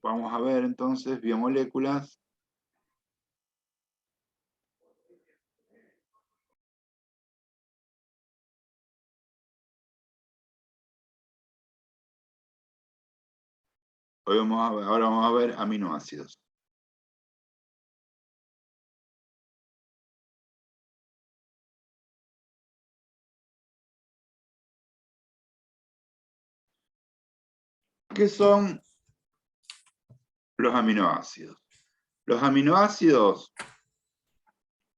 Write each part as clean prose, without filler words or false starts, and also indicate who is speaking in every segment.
Speaker 1: Vamos a ver entonces biomoléculas. Ahora vamos a ver aminoácidos. ¿Qué son los aminoácidos? Los aminoácidos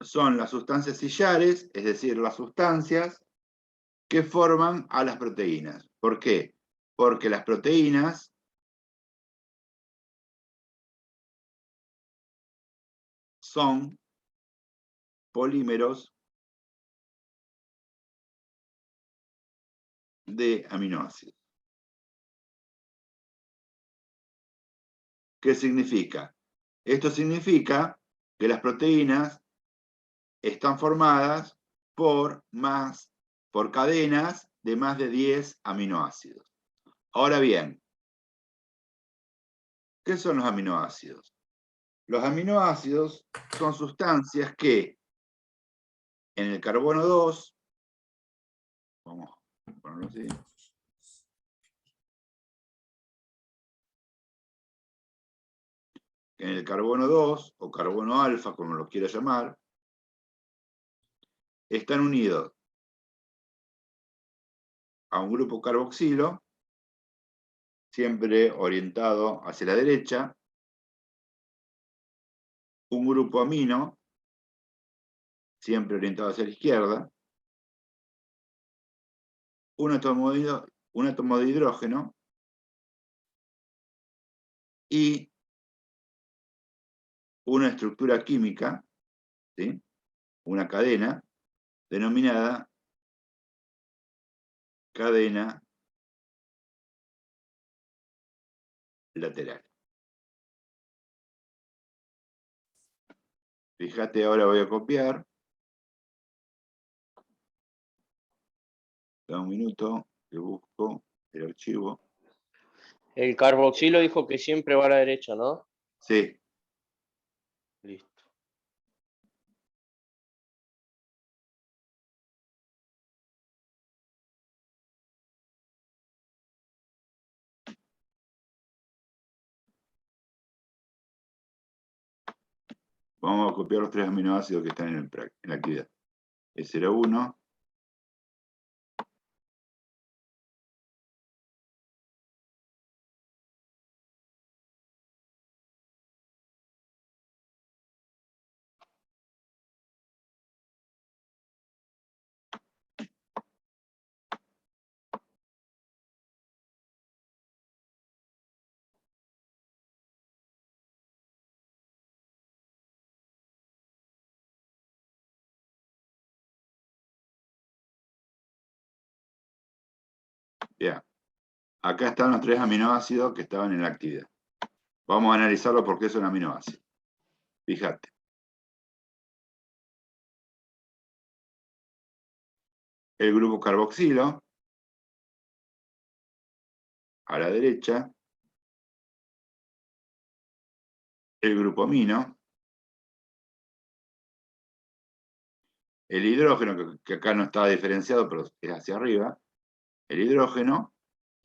Speaker 1: son las sustancias sillares, es decir, las sustancias que forman a las proteínas. ¿Por qué? Porque las proteínas son polímeros de aminoácidos. ¿Qué significa? Esto significa que las proteínas están formadas por cadenas de más de 10 aminoácidos. Ahora bien, ¿qué son los aminoácidos? Los aminoácidos son sustancias que en el carbono 2, vamos a ponerlo así, en el carbono 2 o carbono alfa, como lo quiera llamar, están unidos a un grupo carboxilo, siempre orientado hacia la derecha, un grupo amino, siempre orientado hacia la izquierda, un átomo de hidrógeno y una estructura química, ¿sí? Una cadena denominada cadena lateral. Fíjate, ahora voy a copiar. Da un minuto que busco el archivo.
Speaker 2: El carboxilo dijo que siempre va a la derecha, ¿no?
Speaker 1: Sí.
Speaker 2: Listo.
Speaker 1: Vamos a copiar los 3 aminoácidos que están en la actividad. E01, ya. Acá están los 3 aminoácidos que estaban en la actividad. Vamos a analizarlo porque son aminoácidos. Fíjate. El grupo carboxilo, a la derecha. El grupo amino. El hidrógeno, que acá no está diferenciado, pero es hacia arriba. El hidrógeno.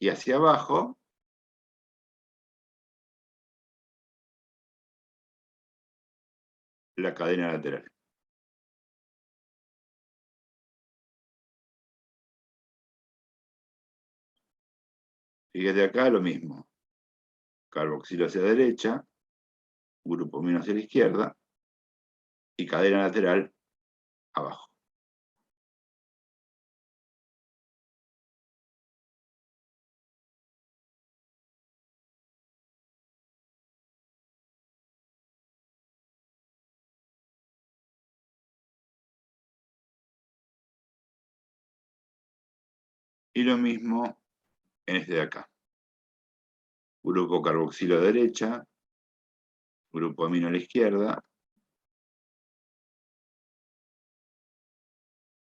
Speaker 1: Y hacia abajo, la cadena lateral. Fíjate acá lo mismo. Carboxilo hacia la derecha, grupo amino hacia la izquierda y cadena lateral abajo. Y lo mismo en este de acá. Grupo carboxilo a la derecha, grupo amino a la izquierda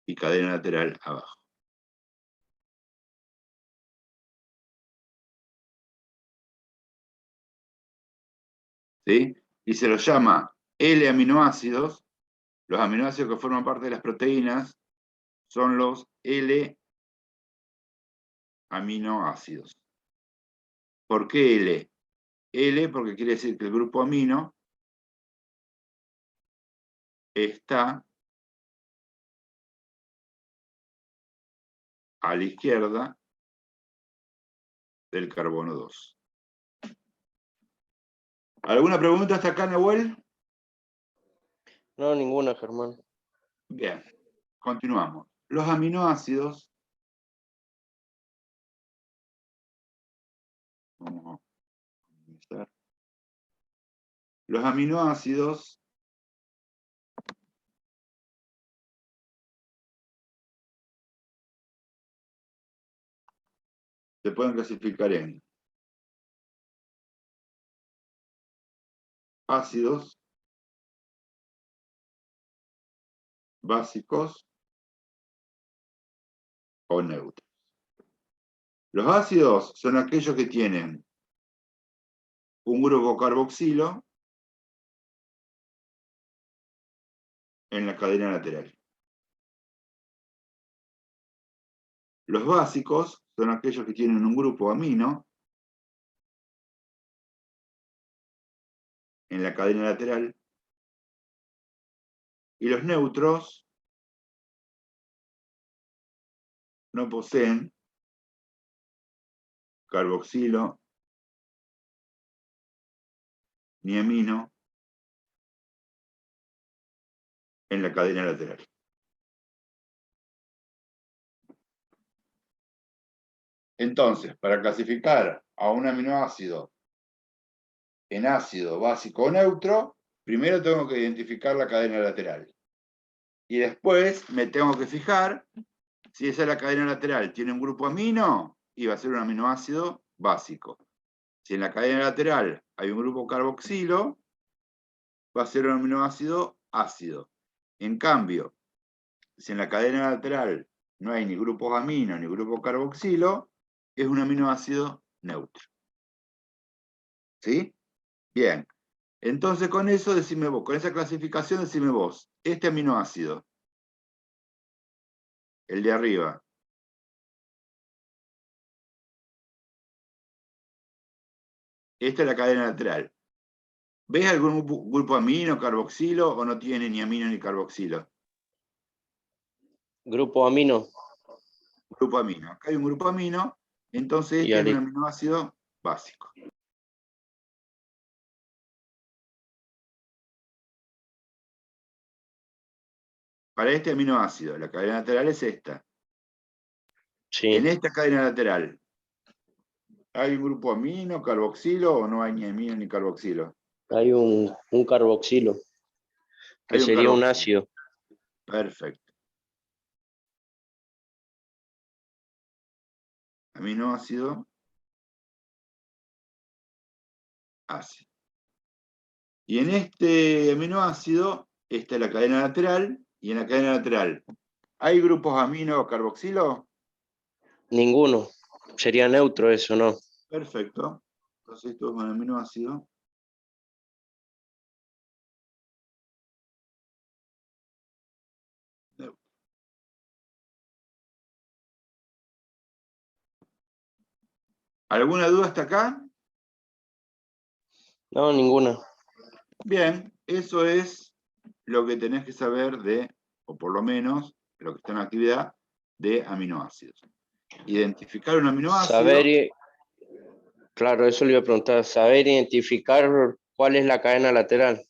Speaker 1: y cadena lateral abajo. ¿sí? Y se los llama L-aminoácidos. Los aminoácidos que forman parte de las proteínas son los L-aminoácidos. ¿Por qué L? L porque quiere decir que el grupo amino está a la izquierda del carbono 2. ¿Alguna pregunta hasta acá, Nahuel?
Speaker 2: No, ninguna, Germán.
Speaker 1: Bien, continuamos. Los aminoácidos, vamos a comenzar. Los aminoácidos se pueden clasificar en ácidos, básicos o neutros. Los ácidos son aquellos que tienen un grupo carboxilo en la cadena lateral. Los básicos son aquellos que tienen un grupo amino en la cadena lateral. Y los neutros no poseen carboxilo ni amino en la cadena lateral. Entonces, para clasificar a un aminoácido en ácido, básico o neutro, primero tengo que identificar la cadena lateral. Y después me tengo que fijar si esa es la cadena lateral tiene un grupo amino y va a ser un aminoácido básico. Si en la cadena lateral hay un grupo carboxilo, va a ser un aminoácido ácido. En cambio, si en la cadena lateral no hay ni grupos amino ni grupo carboxilo, es un aminoácido neutro. ¿Sí? Bien. Entonces con eso decime vos, con esa clasificación decime vos, este aminoácido, el de arriba, esta es la cadena lateral. ¿Ves algún grupo amino, carboxilo o no tiene ni amino ni carboxilo?
Speaker 2: Grupo amino.
Speaker 1: Grupo amino. Acá hay un grupo amino, entonces
Speaker 2: Y
Speaker 1: este es un aminoácido básico. Para este aminoácido, la cadena lateral es esta.
Speaker 2: sí,
Speaker 1: En esta cadena lateral, ¿hay un grupo amino, carboxilo o no hay ni amino ni carboxilo?
Speaker 2: hay un carboxilo, que
Speaker 1: Hay un
Speaker 2: sería un
Speaker 1: carboxilo.
Speaker 2: ácido.
Speaker 1: Perfecto. Aminoácido ácido. Y en este aminoácido, esta es la cadena lateral, y en la cadena lateral, ¿hay grupos amino o carboxilo?
Speaker 2: Ninguno. Sería neutro eso, ¿no?
Speaker 1: Perfecto. Entonces esto es un aminoácido neutro. ¿Alguna duda hasta acá?
Speaker 2: No, ninguna.
Speaker 1: Bien, eso es lo que tenés que saber de, o por lo menos, lo que está en la actividad, de aminoácidos. Identificar un aminoácido.
Speaker 2: Claro, eso le iba a preguntar, saber identificar cuál es la cadena lateral.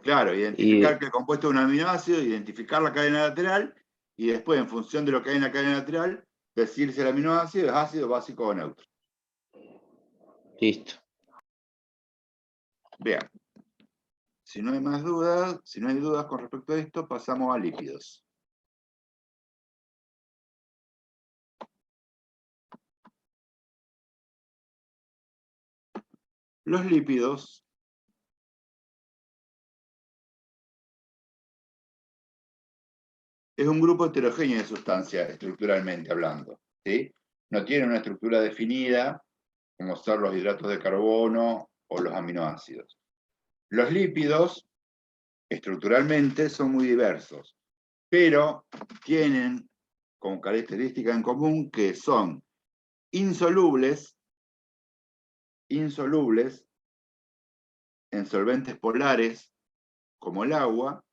Speaker 1: Claro,
Speaker 2: Y
Speaker 1: identificar que el compuesto es un aminoácido, identificar la cadena lateral, y después, en función de lo que hay en la cadena lateral, decir si el aminoácido es ácido, básico o neutro.
Speaker 2: listo.
Speaker 1: Bien. Si no hay más dudas, si no hay dudas con respecto a esto, pasamos a lípidos. Los lípidos es un grupo heterogéneo de sustancias, estructuralmente hablando, ¿sí? No tiene una estructura definida, como son los hidratos de carbono o los aminoácidos. Los lípidos, estructuralmente, son muy diversos, pero tienen como característica en común que son insolubles en solventes polares como el agua,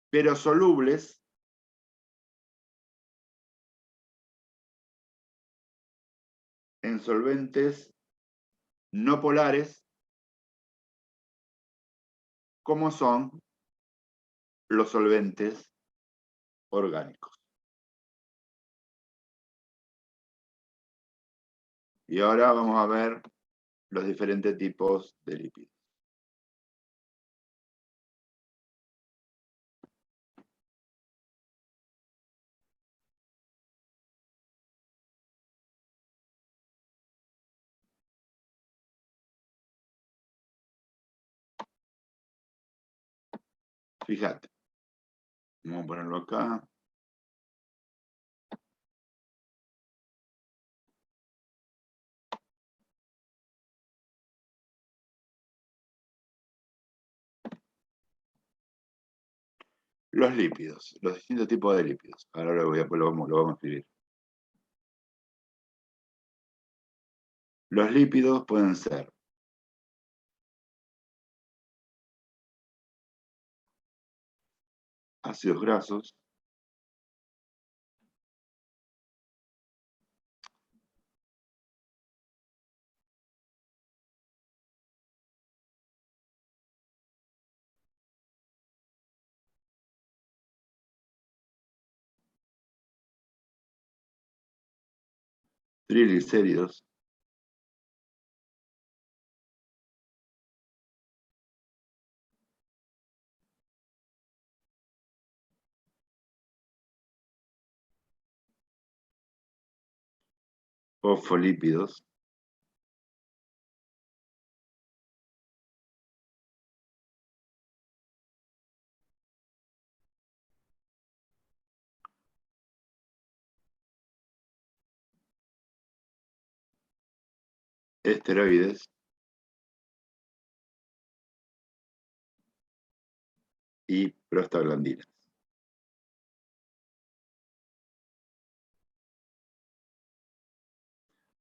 Speaker 1: pero solubles en solventes no polares, como son los solventes orgánicos. Y ahora vamos a ver los diferentes tipos de lípidos. Fíjate, vamos a ponerlo acá. Los lípidos, los distintos tipos de lípidos. Ahora lo vamos a escribir. Los lípidos pueden ser ácidos grasos, triglicéridos, fosfolípidos, esteroides y prostaglandinas.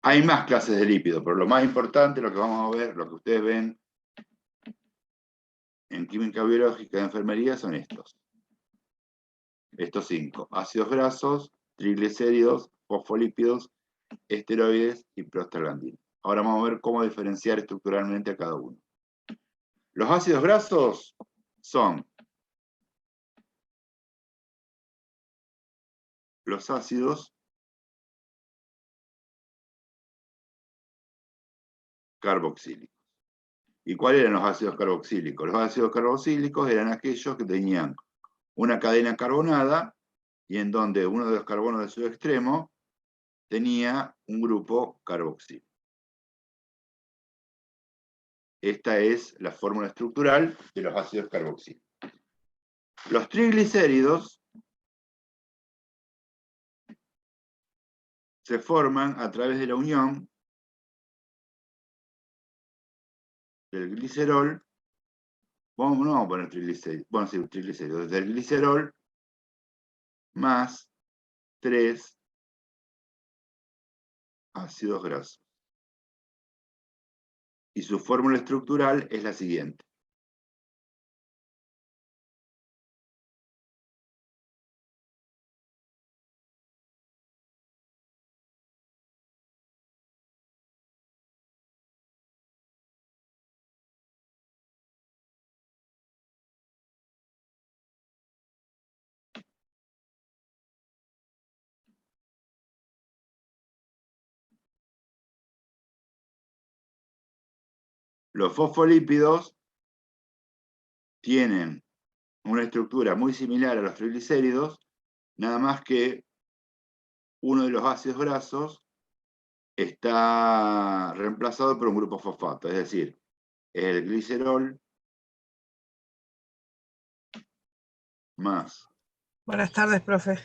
Speaker 1: Hay más clases de lípidos, pero lo más importante, lo que vamos a ver, lo que ustedes ven en química biológica de enfermería son estos. Estos 5. Ácidos grasos, triglicéridos, fosfolípidos, esteroides y prostaglandinas. Ahora vamos a ver cómo diferenciar estructuralmente a cada uno. Los ácidos grasos son los ácidos carboxílicos. ¿Y cuáles eran los ácidos carboxílicos? Los ácidos carboxílicos eran aquellos que tenían una cadena carbonada y en donde uno de los carbonos de su extremo tenía un grupo carboxílico. Esta es la fórmula estructural de los ácidos carboxílicos. Los triglicéridos se forman a través de la unión del glicerol, no vamos a poner triglicéridos, bueno, sí, triglicéridos, del glicerol más 3 ácidos grasos. Y su fórmula estructural es la siguiente. Los fosfolípidos tienen una estructura muy similar a los triglicéridos, nada más que uno de los ácidos grasos está reemplazado por un grupo fosfato, es decir, el glicerol más.
Speaker 3: Buenas tardes, profe.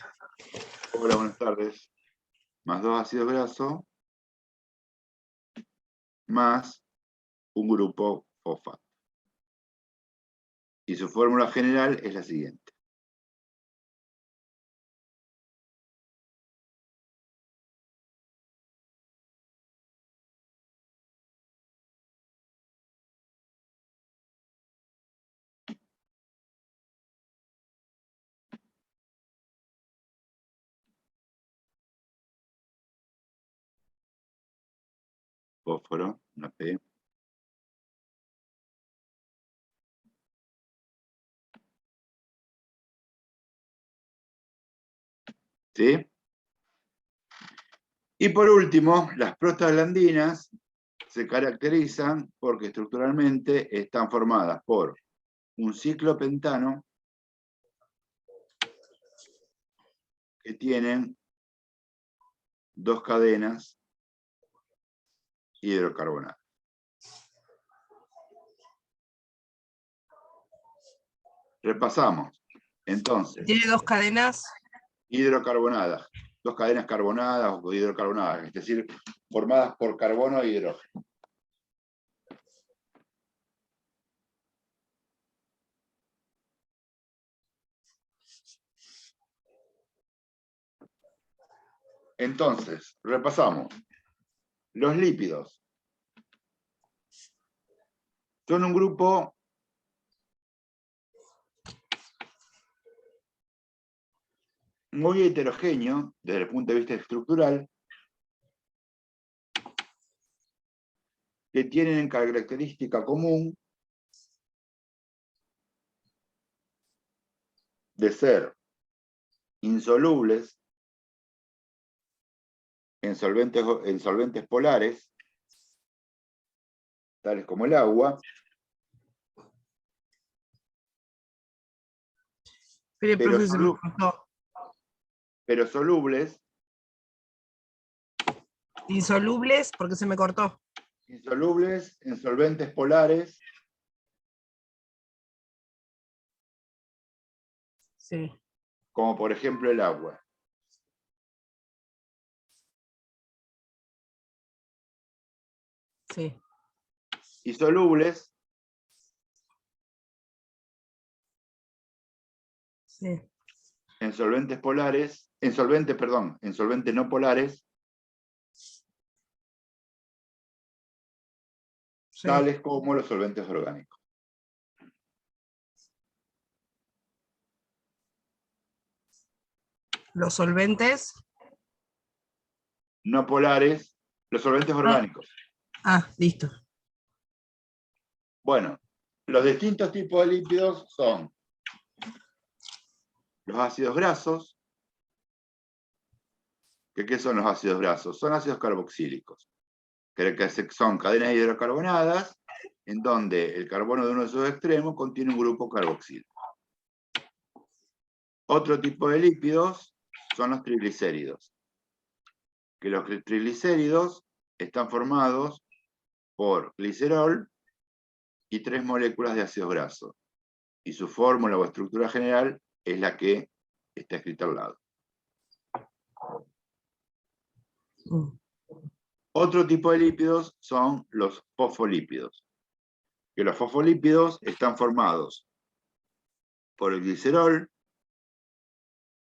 Speaker 1: Hola, buenas tardes. Más 2 ácidos grasos más un grupo fosfato. Y su fórmula general es la siguiente. Fósforo, una P. ¿Sí? Y por último, las prostaglandinas se caracterizan porque estructuralmente están formadas por un ciclopentano que tienen 2 cadenas hidrocarbonadas. Repasamos. Entonces,
Speaker 3: ¿Tiene 2 cadenas?
Speaker 1: hidrocarbonadas, 2 cadenas carbonadas o hidrocarbonadas, es decir, formadas por carbono e hidrógeno. Entonces, repasamos. Los lípidos son un grupo muy heterogéneo desde el punto de vista estructural, que tienen característica común de ser insolubles en solventes polares, tales como el agua,
Speaker 3: Pero,
Speaker 1: pero,
Speaker 3: profe, se me cortó.
Speaker 1: pero solubles,
Speaker 3: Insolubles, porque se me cortó.
Speaker 1: insolubles en solventes polares,
Speaker 3: Sí,
Speaker 1: como por ejemplo el agua.
Speaker 3: sí,
Speaker 1: Y solubles
Speaker 3: sí.
Speaker 1: en solventes polares, en solventes no polares,
Speaker 3: Sí.
Speaker 1: tales como los solventes orgánicos.
Speaker 3: Los solventes.
Speaker 1: No polares, los solventes orgánicos.
Speaker 3: Listo.
Speaker 1: Bueno, los distintos tipos de lípidos son los ácidos grasos. ¿Qué son los ácidos grasos? Son ácidos carboxílicos, que son cadenas hidrocarbonadas en donde el carbono de uno de sus extremos contiene un grupo carboxílico. Otro tipo de lípidos son los triglicéridos, que los triglicéridos están formados por glicerol y 3 moléculas de ácidos grasos, y su fórmula o estructura general es la que está escrita al lado. Otro tipo de lípidos son los fosfolípidos, que los fosfolípidos están formados por el glicerol,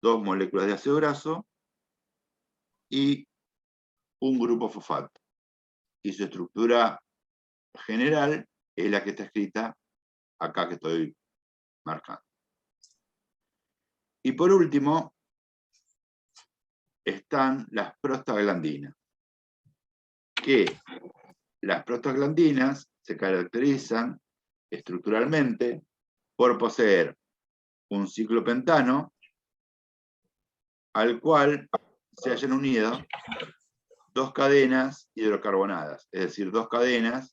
Speaker 1: 2 moléculas de ácido graso y un grupo fosfato. Y su estructura general es la que está escrita acá que estoy marcando. Y por último, están las prostaglandinas, que las prostaglandinas se caracterizan estructuralmente por poseer un ciclopentano al cual se hayan unido 2 cadenas hidrocarbonadas, es decir, 2 cadenas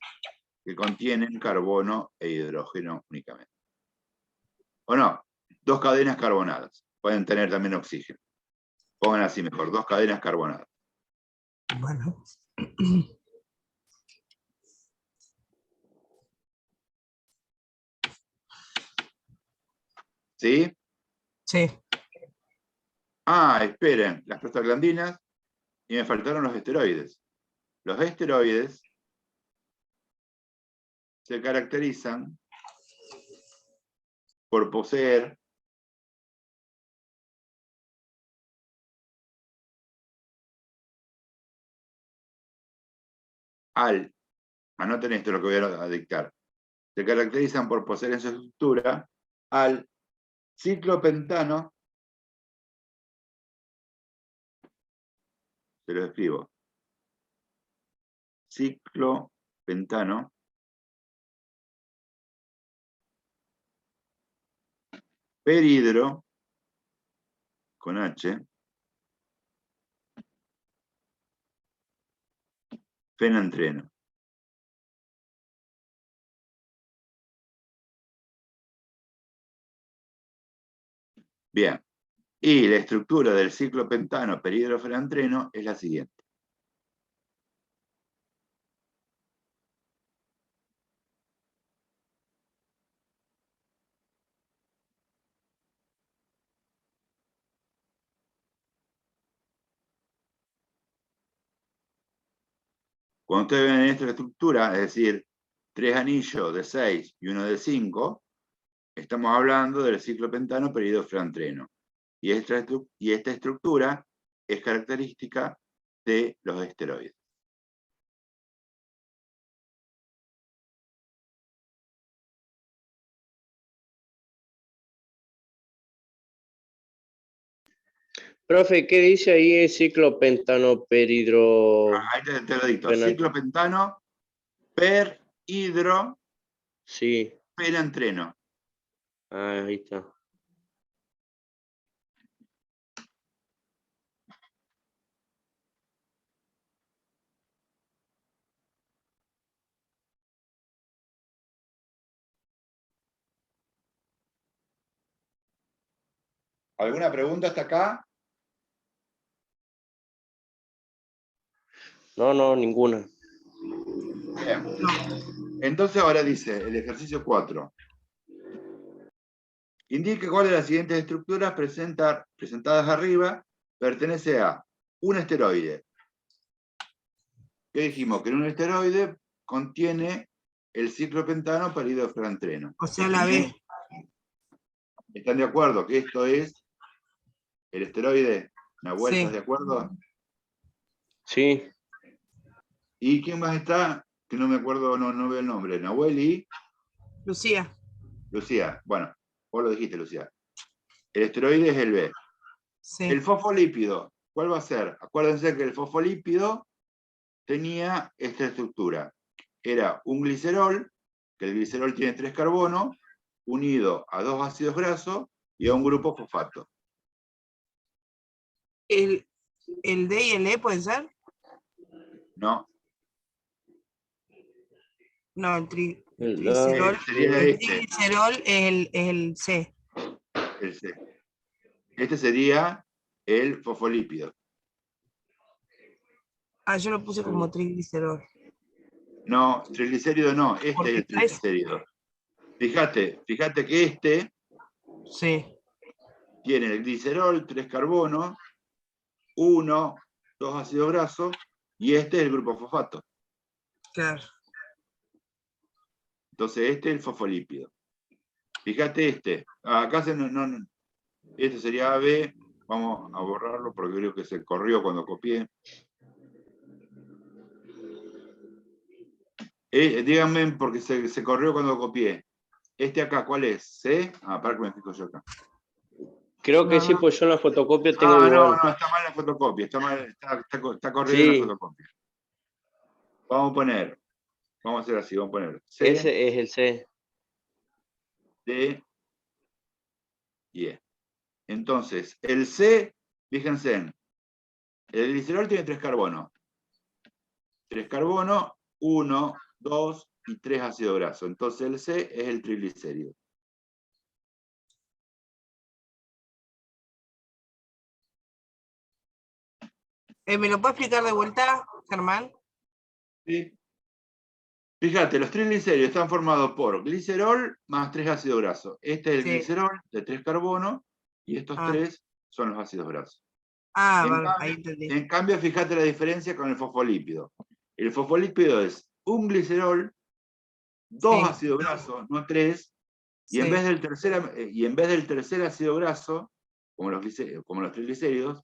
Speaker 1: que contienen carbono e hidrógeno únicamente. O no, 2 cadenas carbonadas. Pueden tener también oxígeno. Pongan así mejor, 2 cadenas carbonadas.
Speaker 3: Bueno.
Speaker 1: ¿Sí?
Speaker 3: Sí.
Speaker 1: Esperen, las prostaglandinas y me faltaron los esteroides. Los esteroides se caracterizan por poseer anoten esto lo que voy a dictar, se caracterizan por poseer en su estructura al ciclopentano, se lo escribo, ciclopentano perhidro, con H, fenantreno. Bien, y la estructura del ciclopentano perhidrofenantreno es la siguiente. Cuando ustedes ven esta estructura, es decir, 3 anillos de 6 y uno de 5, estamos hablando del ciclopentano perhidrofenantreno. Y esta estructura es característica de los esteroides.
Speaker 2: Profe, ¿qué dice ahí el ciclopentano perhidro?
Speaker 1: Ahí te lo dicto.
Speaker 2: Fenantreno.
Speaker 1: Ciclopentano perhidrofenantreno.
Speaker 2: Sí. Ah, ahí está.
Speaker 1: ¿Alguna pregunta hasta acá?
Speaker 2: No, ninguna.
Speaker 1: Bien. Entonces ahora dice el ejercicio 4. Indique cuál de las siguientes estructuras presentadas arriba pertenece a un esteroide. ¿Qué dijimos? Que en un esteroide contiene el ciclopentano perhidrofenantreno.
Speaker 3: O sea, la B.
Speaker 1: ¿Están de acuerdo que esto es el esteroide? Nahuel,
Speaker 3: Sí.
Speaker 1: ¿estás de acuerdo?
Speaker 2: Sí.
Speaker 1: ¿Y quién más está? Que no me acuerdo, no veo el nombre. Nahuel y
Speaker 3: Lucía.
Speaker 1: Lucía. Bueno, vos lo dijiste, Lucía. El esteroide es el B.
Speaker 3: Sí.
Speaker 1: El fosfolípido, ¿cuál va a ser? Acuérdense que el fosfolípido tenía esta estructura. Era un glicerol, que el glicerol tiene 3 carbonos, unido a 2 ácidos grasos y a un grupo fosfato.
Speaker 3: ¿El D y el E pueden ser?
Speaker 1: ¿No?
Speaker 3: No, el
Speaker 2: No.
Speaker 3: triglicerol.
Speaker 1: Sería
Speaker 3: El
Speaker 1: este,
Speaker 3: triglicerol es el C.
Speaker 1: el C. Este sería el fosfolípido.
Speaker 3: Ah, yo lo puse como triglicerol.
Speaker 1: No, triglicérido no, este
Speaker 3: Porque
Speaker 1: es el
Speaker 3: 3.
Speaker 1: triglicérido. Fíjate que este
Speaker 3: Sí.
Speaker 1: tiene el glicerol, 3 carbonos, 1, 2 ácidos grasos, y este es el grupo fosfato.
Speaker 3: Claro.
Speaker 1: Entonces este es el fosfolípido. Fíjate este. Acá este sería AB. Vamos a borrarlo porque creo que se corrió cuando copié. Díganme porque se corrió cuando copié. Este acá, ¿cuál es? ¿C? Para que me fijo yo acá.
Speaker 2: Creo que
Speaker 3: No,
Speaker 2: sí,
Speaker 3: no.
Speaker 2: pues yo en la fotocopia tengo igual.
Speaker 1: No, está mal la fotocopia. Está corrido en la
Speaker 2: Sí,
Speaker 1: fotocopia. Vamos a hacer así, vamos a poner C,
Speaker 2: ese es el C.
Speaker 1: D y E. Entonces, el C, fíjense, el glicerol tiene 3 carbonos. 3 carbonos, 1, 2 y 3 ácidos grasos. Entonces el C es el triglicérido.
Speaker 3: ¿Me lo puede explicar de vuelta, Germán?
Speaker 1: ¿Sí? Fíjate, los triglicéridos están formados por glicerol más 3 ácidos grasos. Este es el
Speaker 3: Sí.
Speaker 1: glicerol de 3 carbonos y estos 3 son los ácidos grasos.
Speaker 3: Vale, ahí entendí.
Speaker 1: En cambio, fíjate la diferencia con el fosfolípido. El fosfolípido es un glicerol 2
Speaker 3: Sí.
Speaker 1: ácidos grasos, no 3, y en
Speaker 3: Sí.
Speaker 1: vez del tercer ácido graso, como los triglicéridos,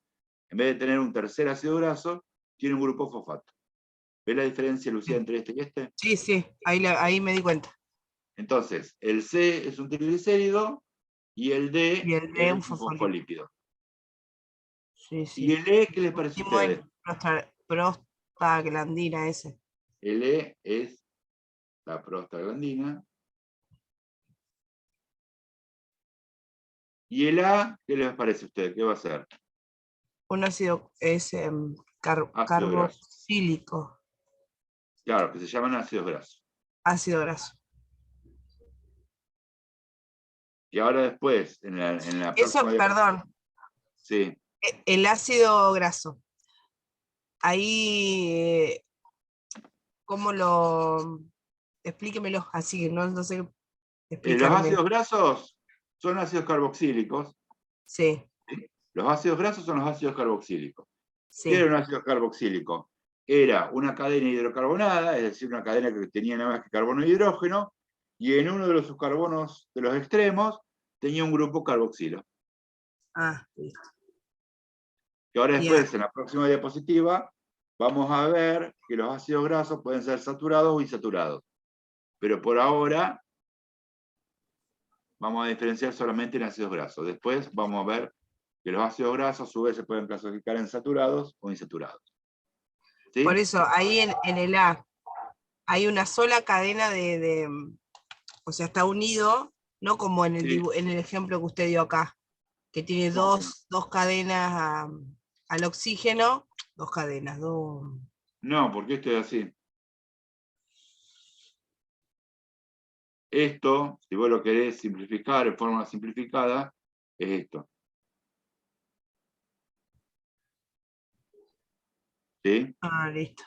Speaker 1: en vez de tener un tercer ácido graso, tiene un grupo fosfato. ¿Ves la diferencia, Lucía, entre este y este?
Speaker 3: Sí, sí, ahí me di cuenta.
Speaker 1: Entonces, el C es un triglicérido y el D
Speaker 3: Y el D un
Speaker 1: es un
Speaker 3: fosfolípido.
Speaker 1: fosfolípido.
Speaker 3: Sí,
Speaker 1: ¿Y
Speaker 3: sí.
Speaker 1: el E qué les parece a
Speaker 3: Último es
Speaker 1: ustedes?
Speaker 3: prostaglandina ese.
Speaker 1: El E es la prostaglandina. ¿Y el A qué les parece a ustedes? ¿Qué va a ser?
Speaker 3: Un ácido es
Speaker 1: Ácido graso.
Speaker 3: carboxílico,
Speaker 1: Claro, que se llaman ácidos grasos.
Speaker 3: ácido graso.
Speaker 1: Y ahora después, en la próxima
Speaker 3: Eso, perdón,
Speaker 1: sí,
Speaker 3: el ácido graso. Ahí, ¿cómo lo...? Explíquemelo así, no sé
Speaker 1: los
Speaker 3: explicar bien.
Speaker 1: ácidos grasos son ácidos carboxílicos.
Speaker 3: Sí,
Speaker 1: ¿Sí? Los ácidos grasos son los ácidos carboxílicos. ¿Qué era
Speaker 3: sí.
Speaker 1: un ácido carboxílico? Era una cadena hidrocarbonada, es decir, una cadena que tenía nada más que carbono y hidrógeno, y en uno de los subcarbonos de los extremos tenía un grupo carboxilo.
Speaker 3: Ah, listo.
Speaker 1: Que ahora
Speaker 3: Ya.
Speaker 1: después, en la próxima diapositiva, vamos a ver que los ácidos grasos pueden ser saturados o insaturados. Pero por ahora vamos a diferenciar solamente en ácidos grasos. Después vamos a ver que los ácidos grasos a su vez se pueden clasificar en saturados o insaturados. ¿Sí?
Speaker 3: Por eso, ahí en el A hay una sola cadena o sea, está unido, no como en
Speaker 1: Sí.
Speaker 3: en el ejemplo que usted dio acá, que tiene
Speaker 1: ¿Cómo que no?
Speaker 3: dos cadenas al oxígeno, dos cadenas,
Speaker 1: No, porque esto es así. Esto, si vos lo querés simplificar en forma simplificada, es esto. ¿Sí?
Speaker 3: Ah, listo.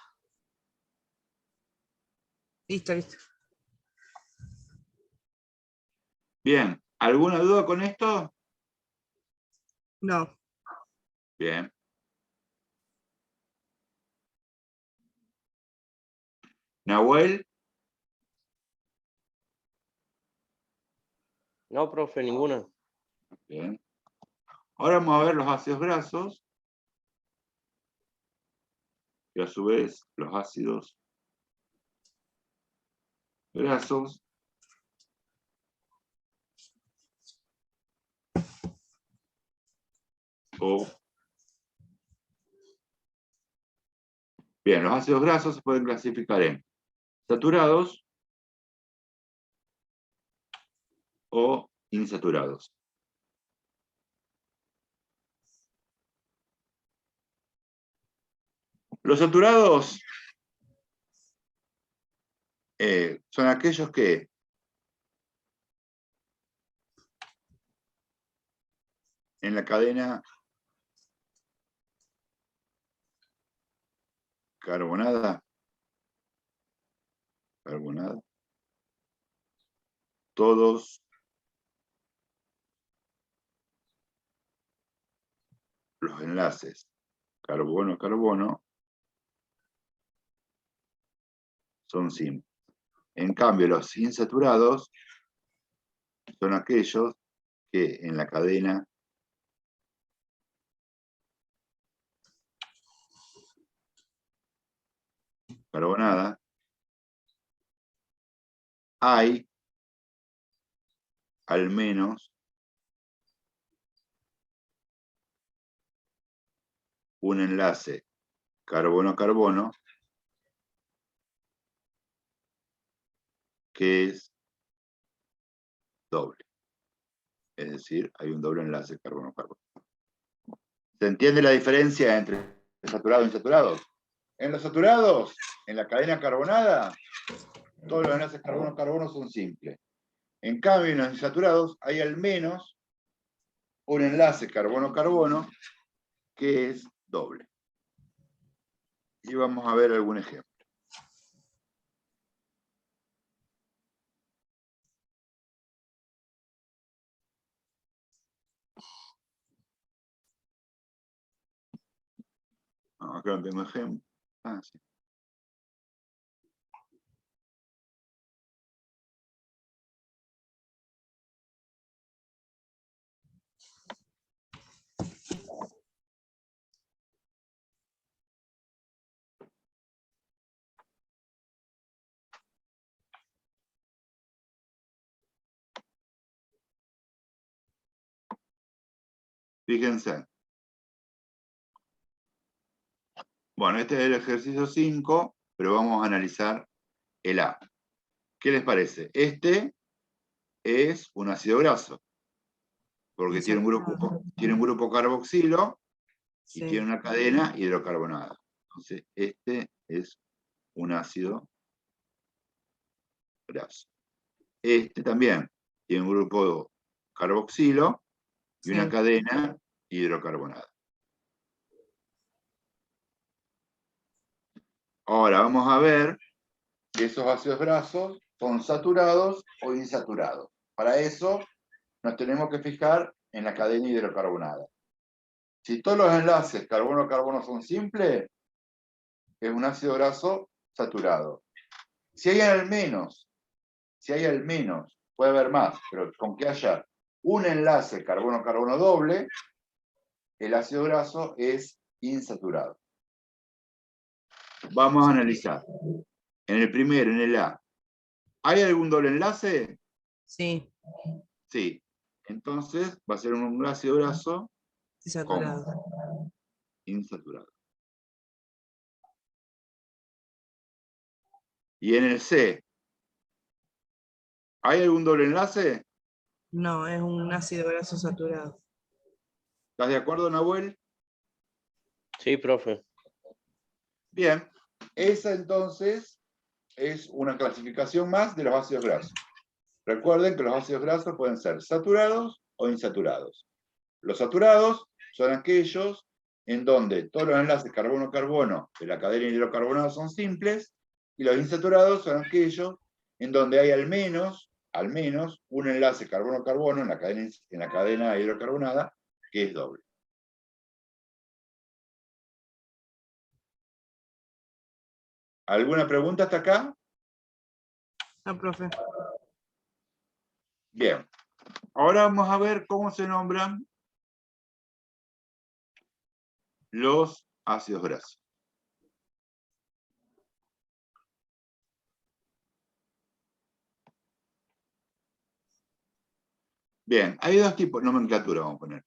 Speaker 3: Listo, listo.
Speaker 1: Bien. ¿Alguna duda con esto?
Speaker 3: No,
Speaker 1: Bien. Nahuel,
Speaker 2: No, profe, ninguna.
Speaker 1: bien. Ahora vamos a ver los ácidos grasos y a su vez los ácidos grasos o... Bien, los ácidos grasos se pueden clasificar en saturados o insaturados. Los saturados son aquellos que en la cadena carbonada, todos los enlaces carbono-carbono son simples. En cambio, los insaturados son aquellos que en la cadena carbonada hay al menos un enlace carbono-carbono que es doble. Es decir, hay un doble enlace carbono-carbono. ¿Se entiende la diferencia entre saturados e insaturados? En los saturados, en la cadena carbonada, todos los enlaces carbono-carbono son simples. En cambio, en los insaturados hay al menos un enlace carbono-carbono que es doble. Y vamos a ver algún ejemplo. Acá no tengo ejemplo. Ah, sí. Fíjense. Bueno, este es el ejercicio 5, pero vamos a analizar el A. ¿Qué les parece? Este es un ácido graso, porque tiene un grupo carboxilo y
Speaker 3: Sí,
Speaker 1: tiene una cadena hidrocarbonada. Entonces, este es un ácido graso. Este también tiene un grupo carboxilo y una
Speaker 3: sí.
Speaker 1: cadena hidrocarbonada. Ahora vamos a ver si esos ácidos grasos son saturados o insaturados. Para eso nos tenemos que fijar en la cadena hidrocarbonada. Si todos los enlaces carbono-carbono son simples, es un ácido graso saturado. Si hay al menos, puede haber más, pero con que haya un enlace carbono-carbono doble, el ácido graso es insaturado. Vamos a analizar. En el primero, en el A, ¿hay algún doble enlace?
Speaker 3: Sí,
Speaker 1: Sí. Entonces va a ser un ácido graso
Speaker 3: saturado.
Speaker 1: insaturado. Y en el C, ¿hay algún doble enlace?
Speaker 3: No, es un ácido graso saturado.
Speaker 1: ¿Estás de acuerdo, Nahuel?
Speaker 2: Sí, profe.
Speaker 1: Bien. Esa entonces es una clasificación más de los ácidos grasos. Recuerden que los ácidos grasos pueden ser saturados o insaturados. Los saturados son aquellos en donde todos los enlaces carbono-carbono de la cadena hidrocarbonada son simples, y los insaturados son aquellos en donde hay al menos un enlace carbono-carbono en la cadena hidrocarbonada que es doble. ¿Alguna pregunta hasta acá?
Speaker 3: No, profe.
Speaker 1: Bien. Ahora vamos a ver cómo se nombran los ácidos grasos. Bien, hay dos tipos de nomenclatura, vamos a poner.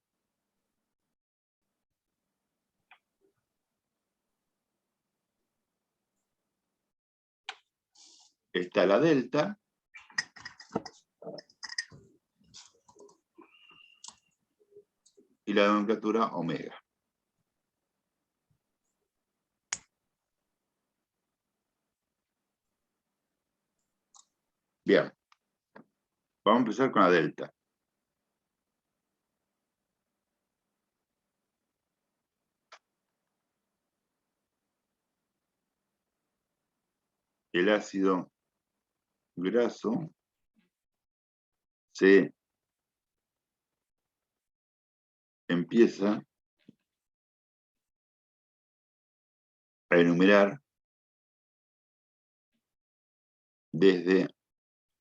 Speaker 1: Está la delta y la nomenclatura omega. Bien, vamos a empezar con la delta. El ácido graso se empieza a enumerar desde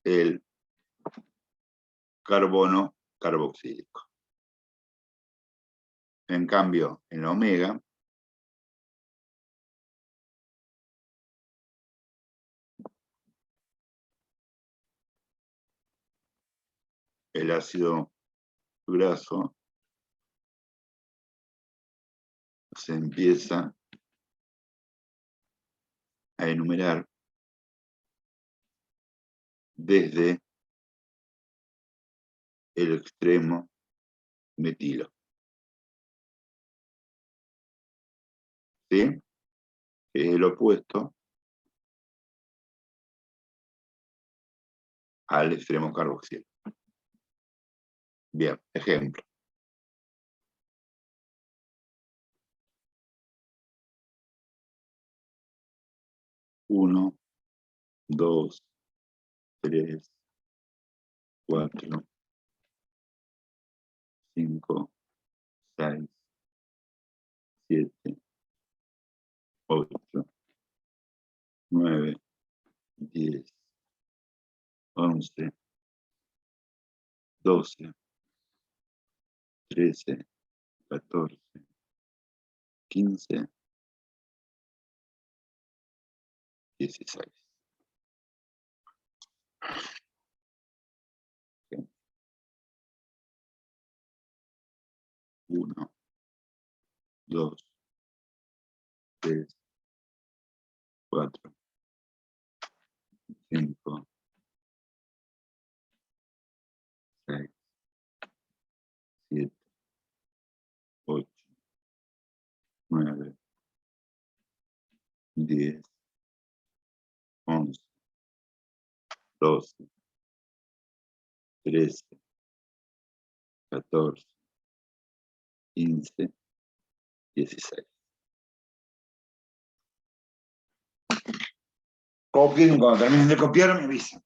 Speaker 1: el carbono carboxílico. En cambio, en la omega, el ácido graso se empieza a enumerar desde el extremo metilo. ¿Sí? Que es el opuesto al extremo carboxilo. Bien, ejemplo. 1, 2, 3, 4, 5, 6, 7, 8, 9, 10, 11, 12, 13, 14, 15, 16. 1, 2, 3, 4, 5, 6, 7, 8, 9, 10, 11, 12, 13, 14, 15, 16. Copien, cuando terminen de copiar me avisan.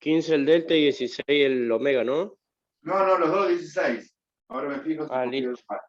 Speaker 2: 15 el delta y 16 el omega, ¿no?
Speaker 1: No, los dos 16. Ahora me fijo si
Speaker 2: Ah,
Speaker 1: copié
Speaker 2: listo.
Speaker 1: mal.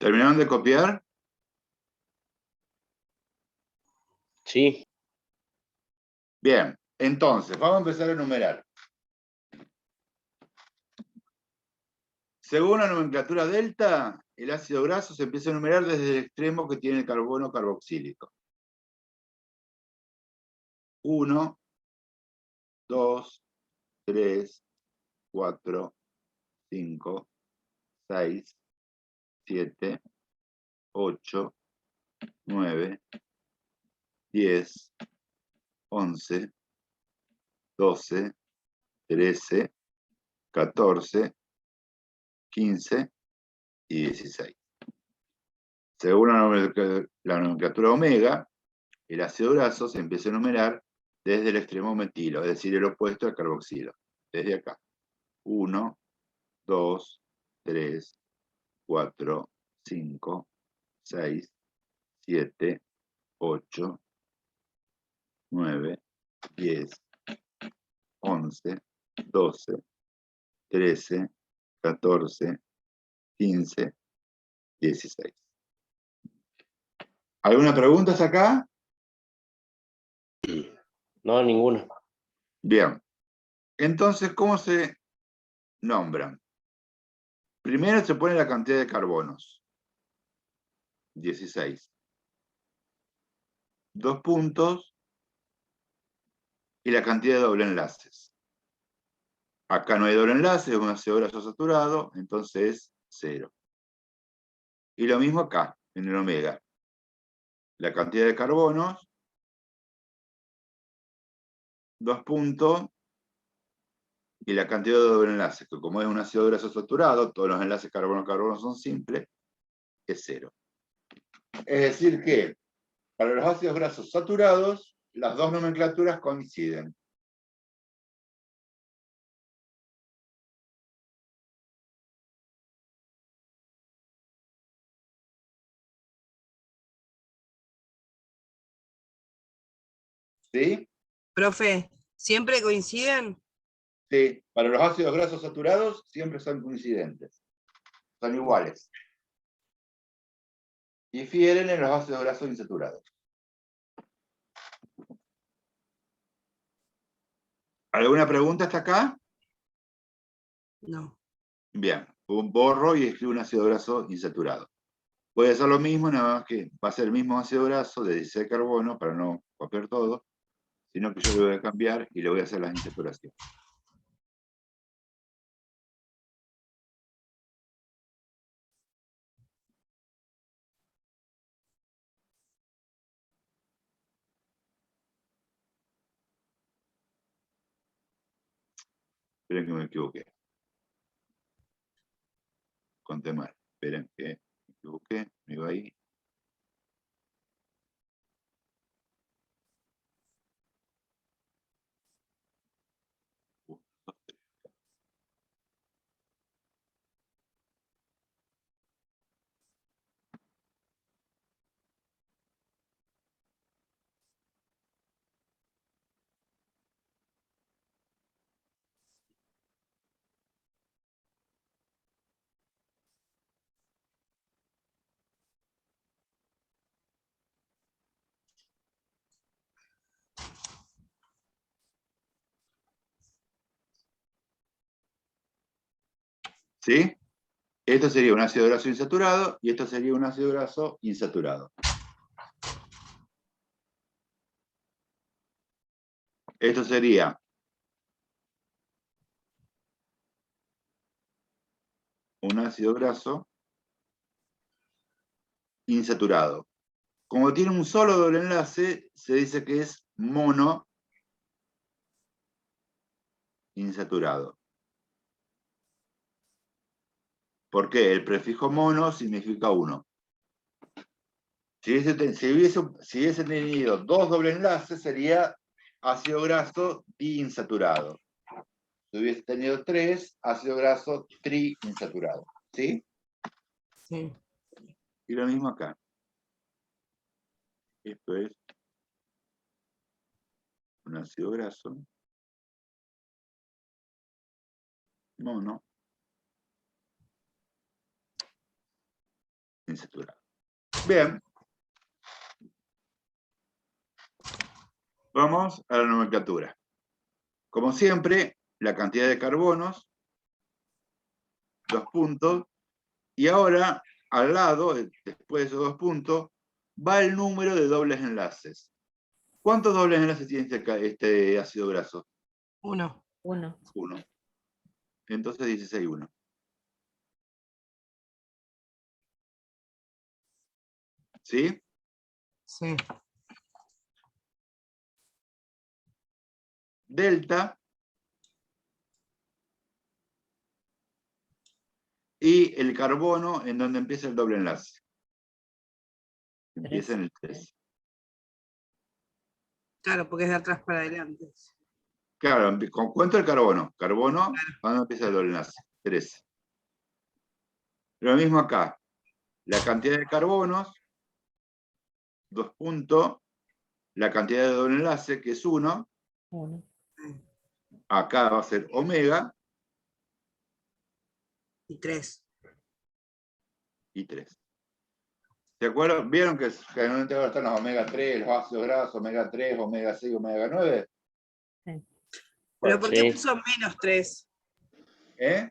Speaker 1: ¿Terminaron de copiar?
Speaker 2: Sí.
Speaker 1: Bien, entonces, vamos a empezar a enumerar. Según la nomenclatura delta, el ácido graso se empieza a enumerar desde el extremo que tiene el carbono carboxílico. 1, 2, 3, 4, 5, 6, 7, 8, 9, 10, 11, 12, 13, 14, 15 y 16. Según la nomenclatura omega, el ácido graso se empieza a enumerar desde el extremo metilo, es decir, el opuesto al carboxilo. Desde acá. 1, 2, 3, 4, 5, 6, 7, 8, 9, 10, 11, 12, 13, 14, 15, 16. ¿Alguna pregunta hasta acá?
Speaker 2: No, ninguna.
Speaker 1: Bien. Entonces, ¿cómo se nombran? Primero se pone la cantidad de carbonos. 16. 2 puntos y la cantidad de doble enlaces. Acá no hay doble enlace, es un ácido graso saturado, entonces es 0. Y lo mismo acá, en el omega. La cantidad de carbonos, 2 puntos, y la cantidad de doble enlaces, que como es un ácido graso saturado, todos los enlaces carbono-carbono son simples, es 0. Es decir que, para los ácidos grasos saturados, las dos nomenclaturas coinciden. ¿Sí?
Speaker 3: Profe, ¿siempre coinciden?
Speaker 1: Sí, para los ácidos grasos saturados siempre son coincidentes. Son iguales. Difieren en los ácidos grasos insaturados. ¿Alguna pregunta hasta acá?
Speaker 3: No.
Speaker 1: Bien, un borro y escribo un ácido graso insaturado. Voy a hacer lo mismo, nada más que va a ser el mismo ácido graso de 16 carbono, para no copiar todo, sino que yo le voy a cambiar y le voy a hacer las insaturaciones. Esperen que me equivoqué. Conté mal. Esperen que me equivoqué. Me iba ahí. ¿Sí? Esto sería un ácido graso insaturado y esto sería un ácido graso insaturado. Esto sería un ácido graso insaturado. Como tiene un solo doble enlace, se dice que es mono insaturado. ¿Por qué? El prefijo mono significa uno. Si hubiese tenido dos dobles enlaces, sería ácido graso diinsaturado. Si hubiese tenido tres, ácido graso triinsaturado. ¿Sí?
Speaker 3: Sí.
Speaker 1: Y lo mismo acá. Esto es un ácido graso mono insaturado. Bien. Vamos a la nomenclatura. Como siempre, la cantidad de carbonos, 2 puntos, y ahora, al lado, después de esos 2 puntos, va el número de dobles enlaces. ¿Cuántos dobles enlaces tiene este ácido graso?
Speaker 3: 1.
Speaker 4: 1.
Speaker 1: 1. Entonces 16,1. ¿Sí?
Speaker 3: Sí.
Speaker 1: Delta. Y el carbono en donde empieza el doble enlace. Empieza en el 3.
Speaker 3: Claro, porque es de atrás para adelante.
Speaker 1: Claro, ¿cuánto el carbono? Carbono, ¿cuándo empieza el doble enlace? 3. Lo mismo acá. La cantidad de carbonos, 2 puntos, la cantidad de doble enlace, que es 1.
Speaker 4: 1.
Speaker 1: Acá va a ser omega.
Speaker 3: Y 3.
Speaker 1: Y 3. ¿De acuerdo? ¿Vieron que generalmente ahora están los omega 3, los ácidos grasos, omega 3, omega 6, omega 9?
Speaker 4: Sí.
Speaker 3: ¿Pero por qué
Speaker 2: Sí.
Speaker 3: puso menos 3?
Speaker 1: ¿Eh?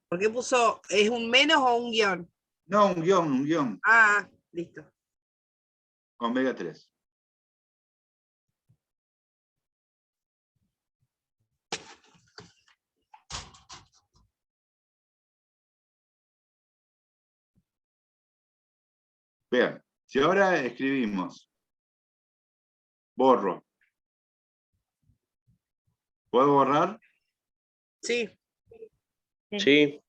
Speaker 3: ¿Por qué puso, es un menos o un guión?
Speaker 1: No, un guión.
Speaker 3: Ah, listo.
Speaker 1: Omega 3. Vean, si ahora escribimos, borro. ¿Puedo borrar?
Speaker 3: Sí.
Speaker 2: Sí.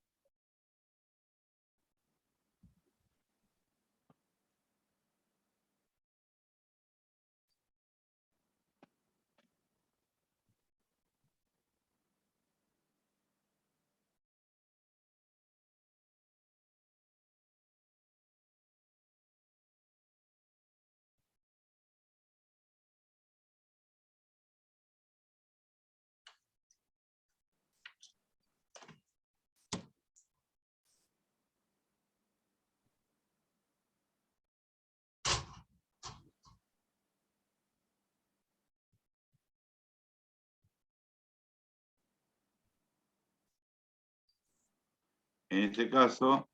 Speaker 1: En este caso,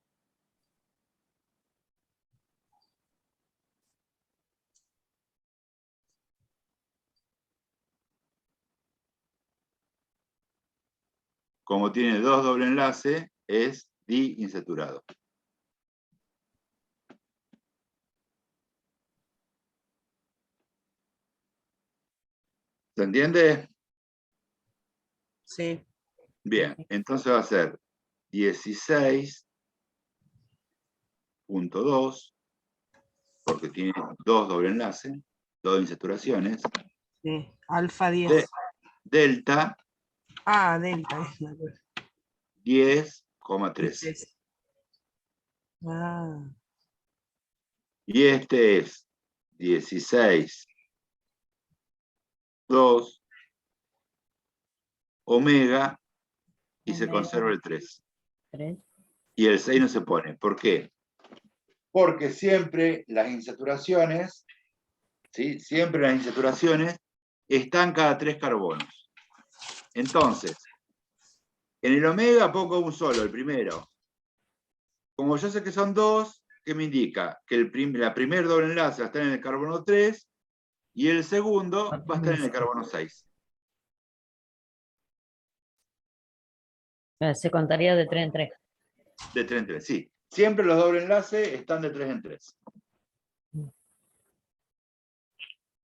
Speaker 1: como tiene dos doble enlace, es diinsaturado. ¿Se entiende?
Speaker 3: Sí.
Speaker 1: Bien, entonces va a ser 16.2, porque tiene dos doble enlace, dos insaturaciones,
Speaker 3: Sí. Alfa 10.
Speaker 1: delta
Speaker 3: Ah, delta es la cosa.
Speaker 1: 10,3.
Speaker 3: Ah,
Speaker 1: Y este es 16.2 omega y se
Speaker 4: Omega.
Speaker 1: conserva el 3.
Speaker 4: 3.
Speaker 1: Y el 6 no se pone. ¿Por qué? Porque siempre las insaturaciones, ¿sí? Siempre las insaturaciones están cada 3 carbonos. Entonces, en el omega pongo un solo, el primero. Como yo sé que son dos, ¿qué me indica? Que la primer doble enlace va a estar en el carbono 3 y el segundo va a estar en el carbono 6.
Speaker 4: Se contaría de 3 en 3.
Speaker 1: De 3 en 3, sí. Siempre los doble enlaces están de 3 en 3.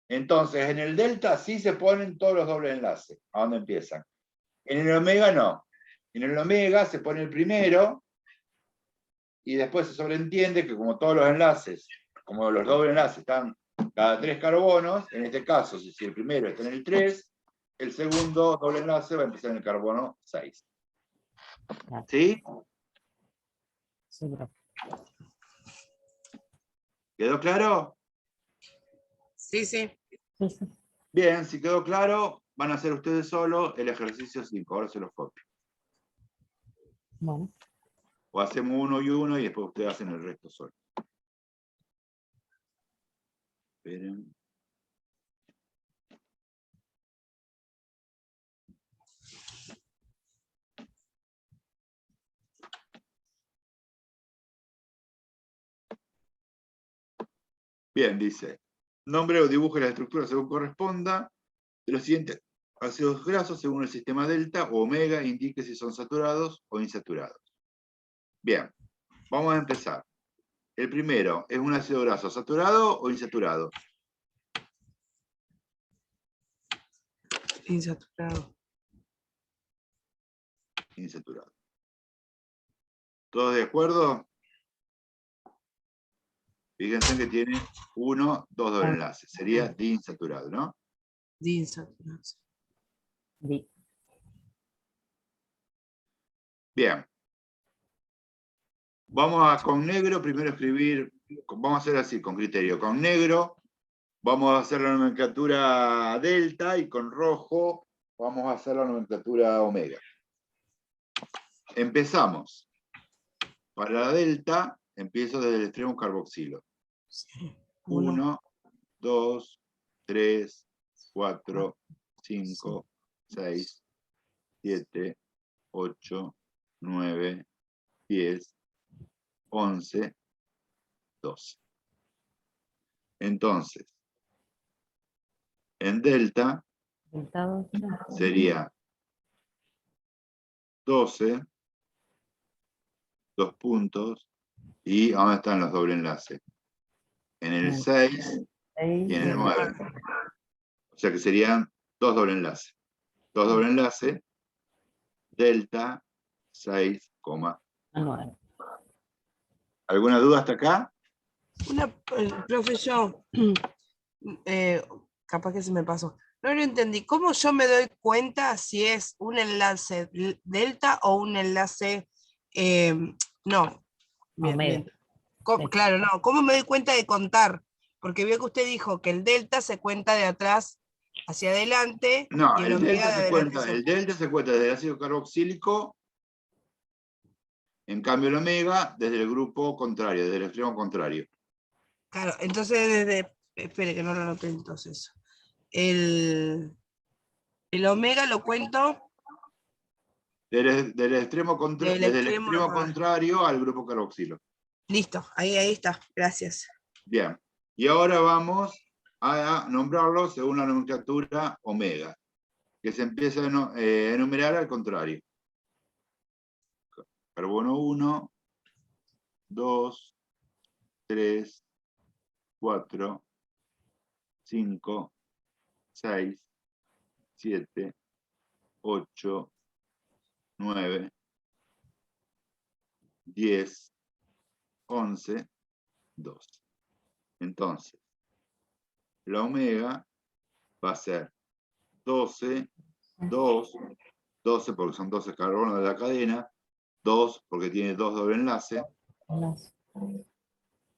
Speaker 1: Entonces, en el delta sí se ponen todos los dobles enlaces. ¿A dónde empiezan? En el omega no. En el omega se pone el primero y después se sobreentiende que como todos los enlaces, como los dobles enlaces están cada 3 carbonos, en este caso, si el primero está en el 3, el segundo doble enlace va a empezar en el carbono 6. ¿Sí?
Speaker 4: Sí, profe.
Speaker 1: ¿Quedó claro?
Speaker 3: sí, sí.
Speaker 4: Sí, sí.
Speaker 1: Bien, si quedó claro, van a hacer ustedes solo el ejercicio 5. Ahora se los copio.
Speaker 4: Bueno.
Speaker 1: O hacemos uno y uno y después ustedes hacen el resto solo. Esperen. Bien, dice. Nombre o dibuje la estructura según corresponda de los siguientes ácidos grasos según el sistema delta o omega, indique si son saturados o insaturados. Bien, vamos a empezar. El primero, ¿es un ácido graso saturado o insaturado?
Speaker 3: Insaturado.
Speaker 1: Insaturado. ¿Todos de acuerdo? Fíjense que tiene dos doble enlaces. Sería diinsaturado, ¿no?
Speaker 3: Insaturado.
Speaker 4: Di.
Speaker 1: Bien. Vamos con negro primero escribir, vamos a hacer así, con criterio. Con negro vamos a hacer la nomenclatura delta y con rojo vamos a hacer la nomenclatura omega. Empezamos. Para la delta, empiezo desde el extremo carboxilo.
Speaker 3: Sí.
Speaker 1: 1, 2, 3, 4, 5, 6, 7, 8, 9, 10, 11, 12. Entonces, en delta
Speaker 4: Delta 12.
Speaker 1: sería 12, 2 puntos, y ¿dónde están los doble enlaces? En el 6 y en el 9. O sea que serían dos doble enlaces. Dos doble enlaces, delta 6,9. ¿Alguna duda hasta acá?
Speaker 3: Profe, yo, capaz que se me pasó. No lo entendí. ¿Cómo yo me doy cuenta si es un enlace delta o un enlace... no. Bien,
Speaker 4: Omega.
Speaker 3: bien. Claro, no. ¿Cómo me doy cuenta de contar? Porque veo que usted dijo que el delta se cuenta de atrás hacia adelante
Speaker 1: No,
Speaker 3: y el
Speaker 1: el
Speaker 3: omega
Speaker 1: delta
Speaker 3: de
Speaker 1: se
Speaker 3: adelante
Speaker 1: cuenta,
Speaker 3: hacia
Speaker 1: el delta se cuenta desde el ácido carboxílico, en cambio el omega desde el grupo contrario, desde el extremo contrario.
Speaker 3: Claro, entonces desde... Espere que no lo anoté entonces. El omega lo cuento
Speaker 1: Del extremo
Speaker 3: del
Speaker 1: desde el
Speaker 3: extremo.
Speaker 1: extremo contrario al grupo carboxilo.
Speaker 3: Listo, ahí está. Gracias.
Speaker 1: Bien, y ahora vamos a nombrarlo según la nomenclatura omega, que se empieza a enumerar al contrario. Carbono 1, 2, 3, 4, 5, 6, 7, 8, 9, 10, 11, 12. Entonces, la omega va a ser 12, 2, 12 porque son 12 carbonos de la cadena, 2 porque tiene 2 doble enlace,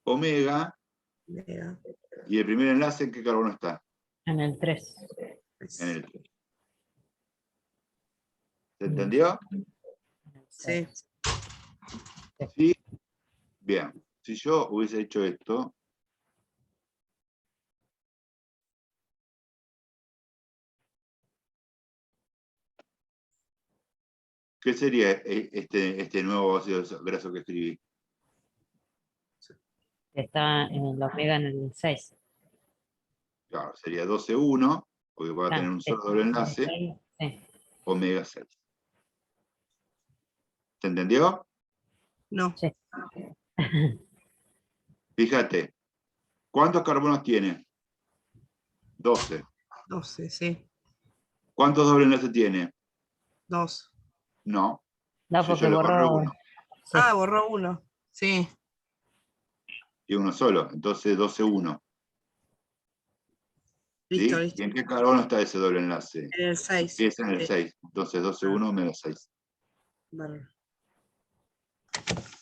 Speaker 1: omega,
Speaker 3: Omega.
Speaker 1: y el primer enlace, ¿en qué carbono está?
Speaker 4: En el 3.
Speaker 1: En el 3. ¿Se entendió?
Speaker 3: Sí.
Speaker 1: Sí. Bien. Si yo hubiese hecho esto, ¿qué sería este nuevo ácido graso que escribí?
Speaker 4: Está en la omega en el 6.
Speaker 1: Claro, sería 12,1, porque va a tener un solo doble enlace,
Speaker 4: Sí.
Speaker 1: omega 6. ¿Se entendió?
Speaker 3: No.
Speaker 4: Sí.
Speaker 1: Fíjate, ¿cuántos carbonos tiene? 12.
Speaker 3: 12, sí.
Speaker 1: ¿Cuántos doble enlaces tiene?
Speaker 3: 2.
Speaker 1: No.
Speaker 4: No,
Speaker 1: Yo
Speaker 4: porque
Speaker 1: le borré
Speaker 4: borró.
Speaker 1: uno.
Speaker 4: Sí.
Speaker 3: Ah, borró uno. Sí.
Speaker 1: Y uno solo. Entonces 12,1.
Speaker 3: Listo,
Speaker 1: ¿Sí?
Speaker 3: listo.
Speaker 1: ¿Y en qué carbono está ese doble enlace?
Speaker 3: En el 6.
Speaker 1: Es en el 6. Entonces 12,1 menos 6.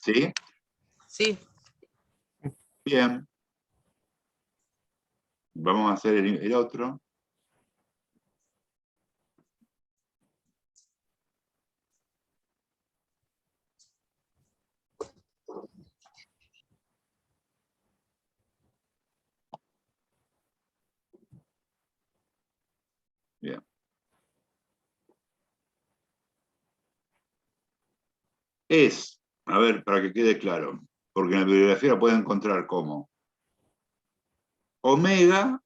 Speaker 1: ¿Sí?
Speaker 3: Sí.
Speaker 1: Bien. Vamos a hacer el otro. Bien. Es, a ver, para que quede claro, porque en la bibliografía lo pueden encontrar como omega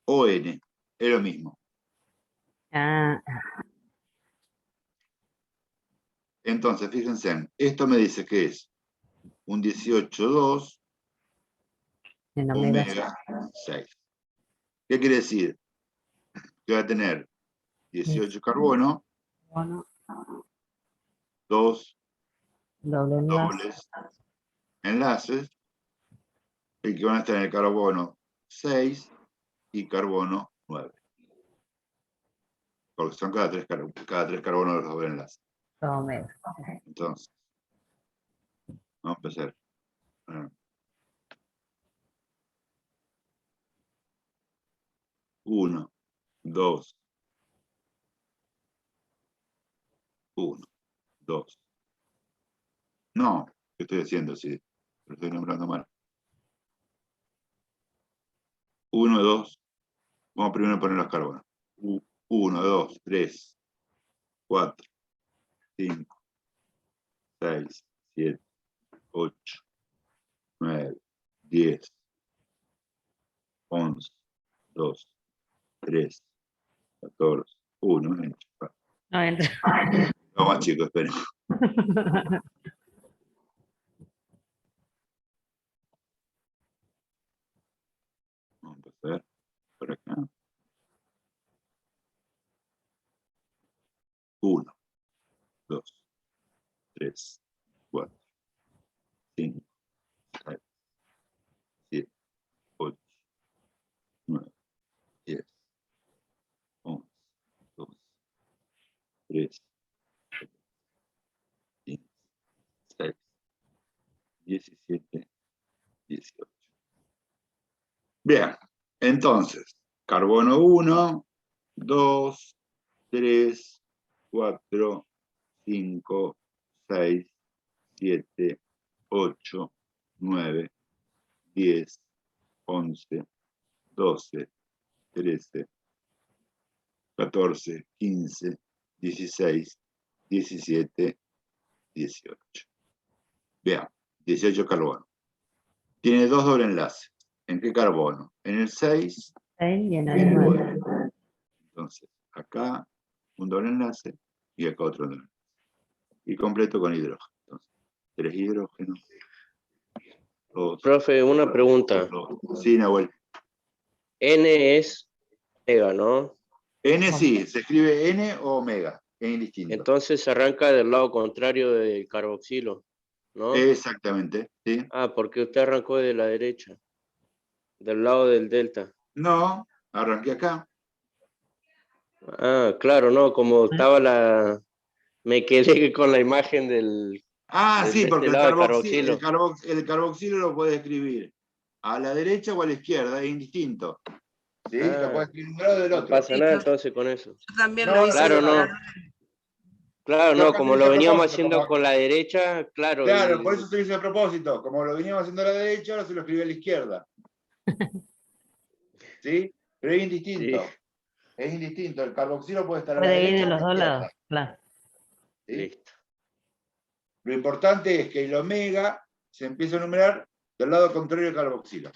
Speaker 1: o n, es lo mismo.
Speaker 4: Ah,
Speaker 1: Entonces, fíjense, esto me dice que es un 18,2
Speaker 4: en omega.
Speaker 1: omega 6. ¿Qué quiere decir? Que va a tener 18 carbono,
Speaker 4: Bueno,
Speaker 1: 2
Speaker 4: doble enlace.
Speaker 1: dobles enlaces, y que van a estar en el carbono 6 y carbono 9. Porque son cada tres carbonos de los dobles enlaces.
Speaker 4: Omega.
Speaker 1: Entonces, vamos a empezar. 1, 2, 1, 2. No, ¿qué estoy haciendo? Sí, lo estoy nombrando mal. 1, 2. Vamos primero a poner los carbonos. 1, 2, 3, 4, 5, 6, 7, 8, 9, 10, 11, 12, 13, 14, 1.
Speaker 4: No entra.
Speaker 1: Vamos, chicos, esperen. Vamos a pasar por acá. 1, 2, 3, 4, 5, 6, 7, 8, 9, 10, 11, 12, 13, 15, 16, 17, 18. Bien, entonces, carbono 1, 2, 3, 4, 5, 6, 7, 8, 9, 10, 11, 12, 13, 14, 15, 16, 17, 18. Vean, 18 carbono. Tiene dos doble enlaces. ¿En qué carbono? En el 6
Speaker 4: 6 y en
Speaker 1: y
Speaker 4: el
Speaker 1: en el
Speaker 4: 9.
Speaker 1: 9. Entonces, acá un doble enlace y acá otro doble enlace. Y completo con hidrógeno. Entonces, 3 hidrógenos. 2,
Speaker 2: Profe, una pregunta.
Speaker 1: 2. Sí, Nahuel.
Speaker 2: N es omega, ¿no?
Speaker 1: N sí, se escribe N o omega, es indistinto.
Speaker 2: Entonces se arranca del lado contrario del carboxilo, ¿no?
Speaker 1: Exactamente, sí.
Speaker 2: Ah, porque usted arrancó de la derecha, del lado del delta.
Speaker 1: No, arranqué acá.
Speaker 2: Ah, claro, no, como estaba la... Me quedé con la imagen del...
Speaker 1: Ah, sí,
Speaker 2: de
Speaker 1: porque
Speaker 2: este lado del carboxilo.
Speaker 1: el carboxilo lo puede escribir a la derecha o a la izquierda, es indistinto. ¿Sí? Lo puede escribir de un lado o del
Speaker 2: No
Speaker 1: otro.
Speaker 2: pasa nada entonces con eso.
Speaker 3: Yo también
Speaker 1: No,
Speaker 3: lo hice.
Speaker 2: Claro, no. Claro,
Speaker 1: Yo
Speaker 2: no,
Speaker 1: acá lo
Speaker 2: como
Speaker 1: hice
Speaker 2: lo
Speaker 1: a
Speaker 2: veníamos
Speaker 1: propósito,
Speaker 2: haciendo
Speaker 1: como-
Speaker 2: con la derecha, claro.
Speaker 1: Claro, por eso se hizo a propósito. Como lo veníamos haciendo a la derecha, ahora se lo escribe a la izquierda. ¿Sí? Pero es indistinto.
Speaker 2: Sí,
Speaker 1: Es indistinto. El carboxilo puede estar a la
Speaker 4: Puede ir
Speaker 1: derecha
Speaker 4: de
Speaker 1: o a la
Speaker 4: los dos
Speaker 1: izquierda.
Speaker 4: lados, claro.
Speaker 1: ¿Sí?
Speaker 2: listo.
Speaker 1: Lo importante es que el omega se empieza a numerar del lado contrario del carboxilo.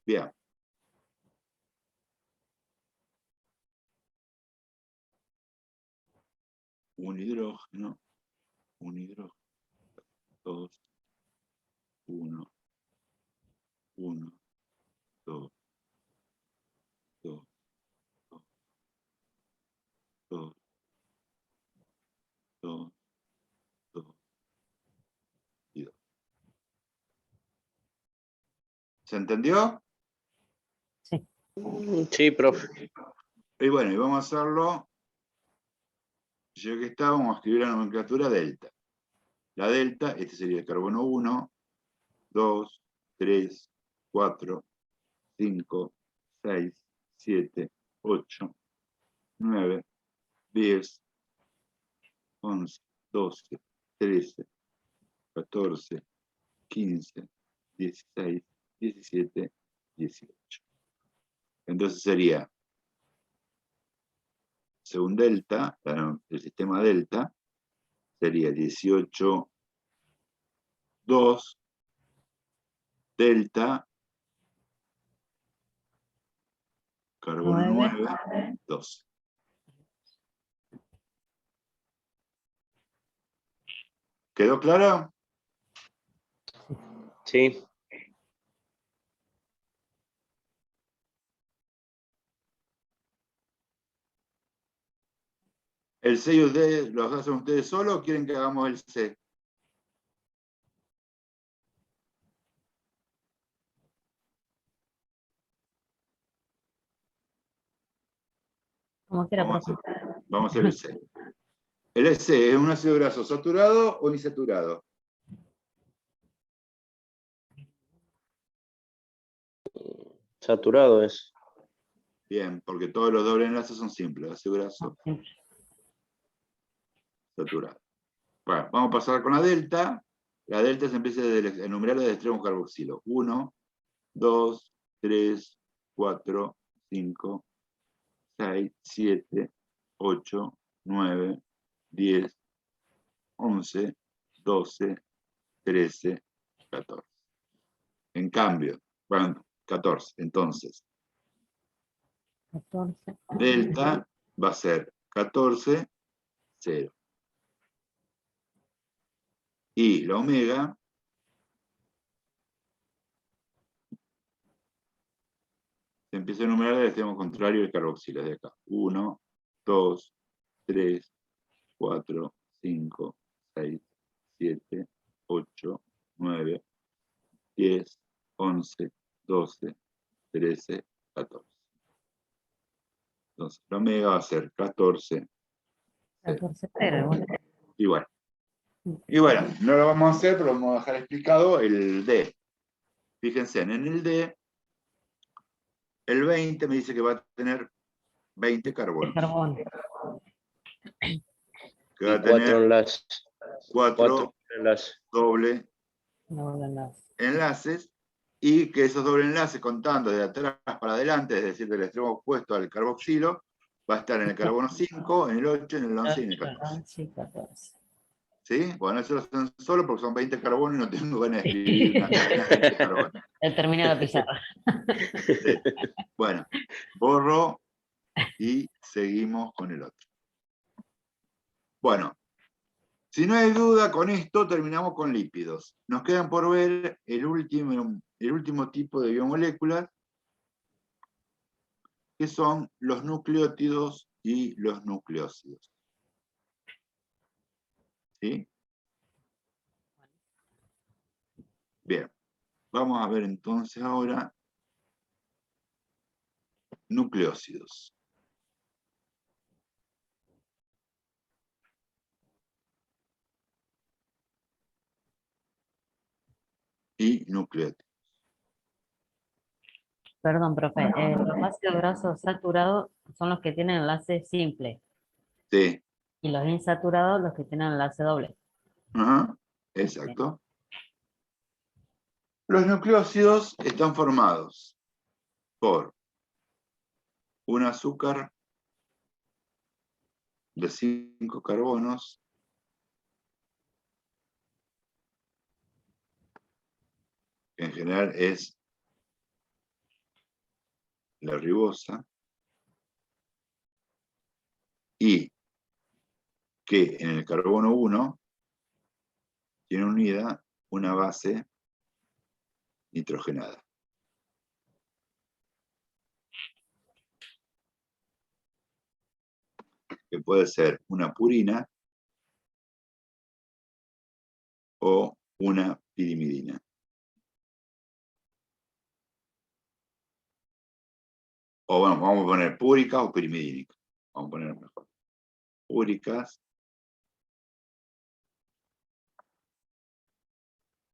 Speaker 1: Bien. Un hidrógeno, 2, 1, 1, 2, 2, 2, 2, 2 y 2. ¿Se entendió?
Speaker 4: Sí.
Speaker 2: Sí, profe.
Speaker 1: Y bueno, y vamos a hacerlo, ya que está, vamos a escribir la nomenclatura delta. La delta, este sería el carbono 1, 2, 3, 4, 5, 6, 7, 8, 9, 10, 11, 12, 13, 14, 15, 16, 17, 18. Entonces sería, según delta, el sistema delta, sería 18, 2, delta, carbono 9, 12. ¿Quedó claro?
Speaker 2: Sí.
Speaker 1: ¿El C y el D los hacen ustedes solo o quieren que hagamos el C?
Speaker 4: Como quiera,
Speaker 1: Vamos
Speaker 4: profe.
Speaker 1: a hacer el C. ¿El C es un ácido graso saturado o insaturado?
Speaker 2: Saturado es.
Speaker 1: Bien, porque todos los dobles enlaces son simples, ácido graso
Speaker 4: Siempre.
Speaker 1: saturado. Bueno, vamos a pasar con la delta. La delta se empieza a enumerar desde el extremo carboxilo. 1, 2, 3, 4, 5, 6, 7, 8, 9, 10, 11, 12, 13, 14. En cambio, bueno, 14. Entonces,
Speaker 4: 14.
Speaker 1: delta va a ser 14, 0. Y la omega se empieza a enumerar del extremo contrario del carboxilo, de acá. 1, 2, 3, 4, 5, 6, 7, 8, 9, 10, 11, 12, 13, 14. Entonces, la omega va a ser 14,
Speaker 4: 14, pero bueno.
Speaker 1: igual. Y bueno, no lo vamos a hacer, pero vamos a dejar explicado el D. Fíjense, en el D, el 20 me dice que va a tener 20
Speaker 4: El
Speaker 1: carbonos.
Speaker 4: carbón.
Speaker 1: Que va
Speaker 2: Y
Speaker 1: a
Speaker 2: 4
Speaker 1: tener
Speaker 2: enlaces.
Speaker 1: 4
Speaker 2: enlaces.
Speaker 1: doble
Speaker 4: No, enlace.
Speaker 1: enlaces, y que esos doble enlaces, contando de atrás para adelante, es decir, del extremo opuesto al carboxilo, va a estar en el carbono 5, en el 8, en el 11 y en el 14.
Speaker 4: 11 y 14.
Speaker 1: ¿Sí? Bueno, eso lo hacen solo porque son 20 carbonos y no tengo ganas de escribir una cadena de 20 carbonos.
Speaker 4: Termina la pizarra.
Speaker 1: Sí. Bueno, borro y seguimos con el otro. Bueno, Si no hay duda, con esto terminamos con lípidos. Nos quedan por ver el último tipo de biomoléculas, que son los nucleótidos y los nucleósidos. ¿Sí? Bien, vamos a ver entonces ahora nucleósidos. Y nucleótidos.
Speaker 4: Perdón, profe. Los ácidos grasos saturados son los que tienen enlace simple
Speaker 1: Sí.
Speaker 4: y los insaturados los que tienen enlace doble.
Speaker 1: Ajá, exacto. Los nucleósidos están formados por un azúcar de 5 carbonos, que en general es la ribosa, y que en el carbono 1 tiene unida una base nitrogenada. Que puede ser una purina o una pirimidina. O bueno, vamos a poner púricas o pirimidínicas. Vamos a poner mejor. Púricas.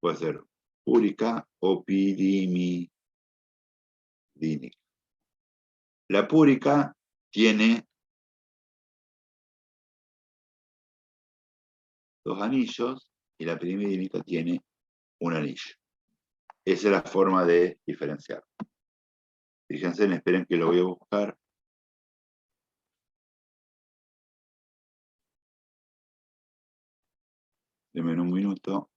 Speaker 1: Puede ser púrica o pirimidínica. La púrica tiene 2 anillos y la pirimidínica tiene un anillo. Esa es la forma de diferenciar. Fíjense, esperen que lo voy a buscar. Denme un minuto.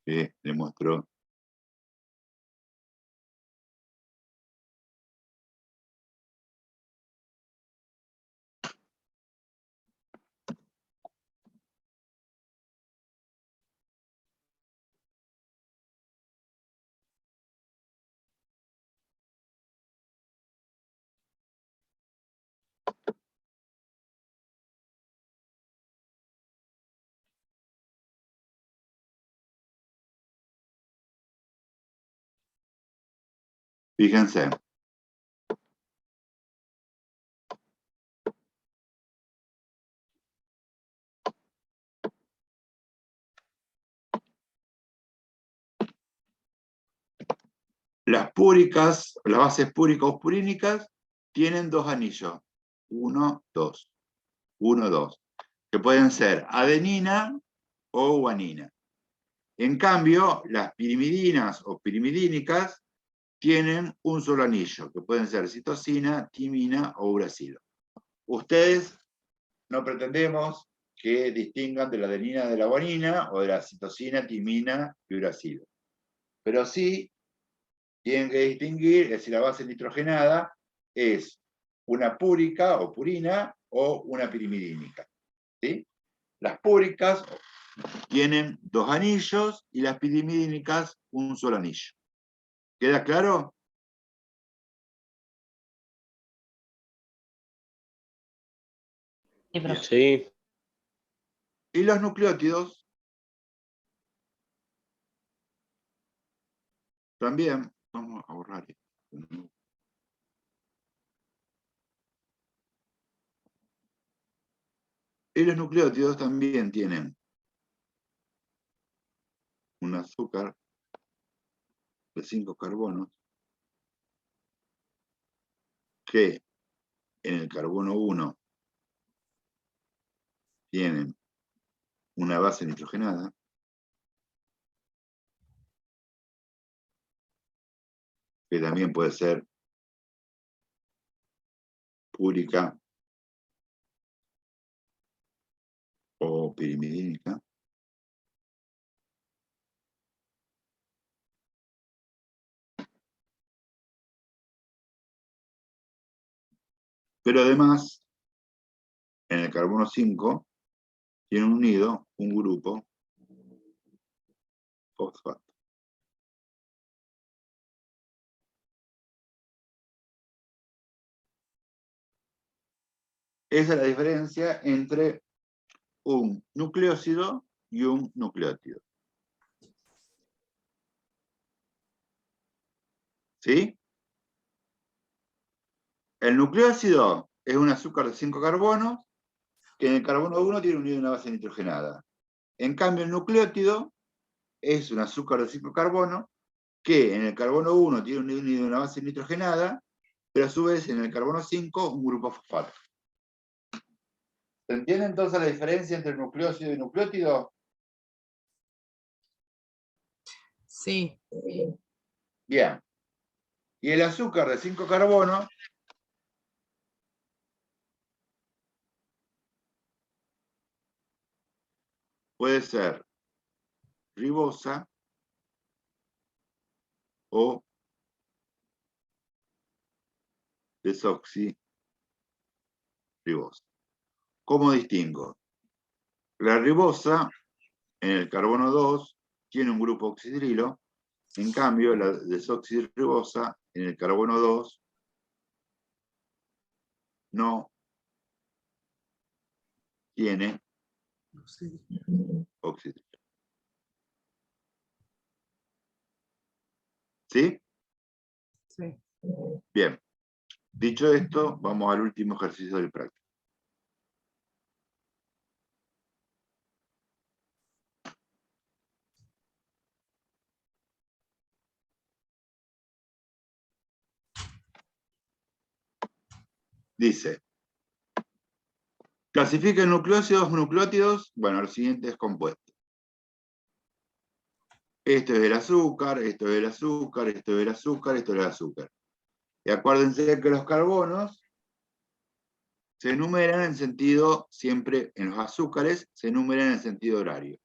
Speaker 1: Que le muestro. Fíjense. Las púricas, las bases púricas o purínicas, tienen 2 anillos. 1, 2. 1, 2. Que pueden ser adenina o guanina. En cambio, las pirimidinas o pirimidínicas tienen un solo anillo, que pueden ser citosina, timina o uracilo. Ustedes no pretendemos que distingan de la adenina de la guanina o de la citosina, timina y uracilo. Pero sí tienen que distinguir si la base nitrogenada es una púrica o purina o una pirimidínica. ¿Sí? Las púricas tienen 2 anillos y las pirimidínicas un solo anillo. ¿Queda claro?
Speaker 4: Sí, profe.
Speaker 2: Sí.
Speaker 1: Y los nucleótidos también, vamos a borrar esto. Y los nucleótidos también tienen un azúcar de 5 carbonos que en el carbono 1 tienen una base nitrogenada, que también puede ser púrica o pirimidínica. Pero además, en el carbono 5 tiene unido un grupo fosfato. Esa es la diferencia entre un nucleósido y un nucleótido. ¿Sí? El nucleósido es un azúcar de 5 carbonos que en el carbono 1 tiene unido una base nitrogenada. En cambio, el nucleótido es un azúcar de 5 carbonos que en el carbono 1 tiene unido una base nitrogenada, pero a su vez en el carbono 5 un grupo fosfato. ¿Se entiende entonces la diferencia entre nucleósido y nucleótido?
Speaker 3: Sí.
Speaker 1: Bien. Y el azúcar de 5 carbonos puede ser ribosa o desoxirribosa. ¿Cómo distingo? La ribosa en el carbono 2 tiene un grupo oxidrilo, en cambio la desoxirribosa en el carbono 2 no tiene oxidrilo. ¿Sí?
Speaker 3: Sí.
Speaker 1: Bien. Dicho esto, vamos al último ejercicio del práctico. Dice, clasifica nucleósidos, nucleótidos, bueno, los siguientes compuestos. Esto es el azúcar, esto es el azúcar, esto es el azúcar, esto es el azúcar. Y acuérdense que los carbonos se enumeran en sentido, siempre en los azúcares, se enumeran en sentido horario.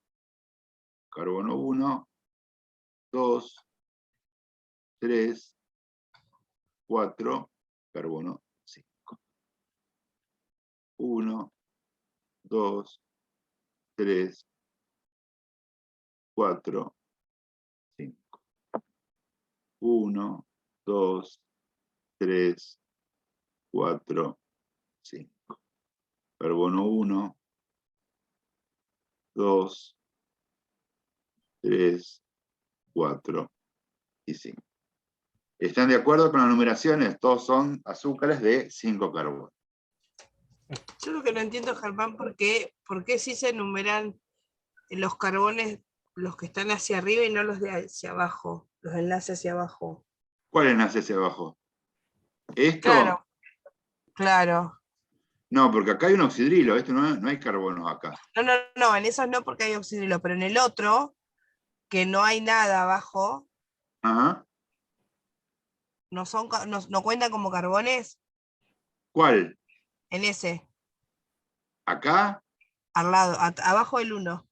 Speaker 1: Carbono 1, 2, 3, 4, carbono 5. 1, 2, 3, 4, 5. 1, 2, 3, 4, 5. Carbono 1, 2, 3, 4 y 5. ¿Están de acuerdo con las numeraciones? Todos son azúcares de 5 carbonos.
Speaker 3: Yo lo que no entiendo, Germán, por qué sí se enumeran los carbones, los que están hacia arriba y no los de hacia abajo, los enlaces hacia abajo.
Speaker 1: ¿Cuál enlace hacia abajo? ¿Esto?
Speaker 3: Claro, claro.
Speaker 1: No, porque acá hay un oxidrilo, esto no hay carbonos acá.
Speaker 3: No, en esos no porque hay oxidrilo, pero en el otro, que no hay nada abajo,
Speaker 1: Ajá.
Speaker 3: no cuentan como carbones,
Speaker 1: ¿Cuál?
Speaker 3: en ese,
Speaker 1: ¿Acá?
Speaker 3: al lado, abajo el 1.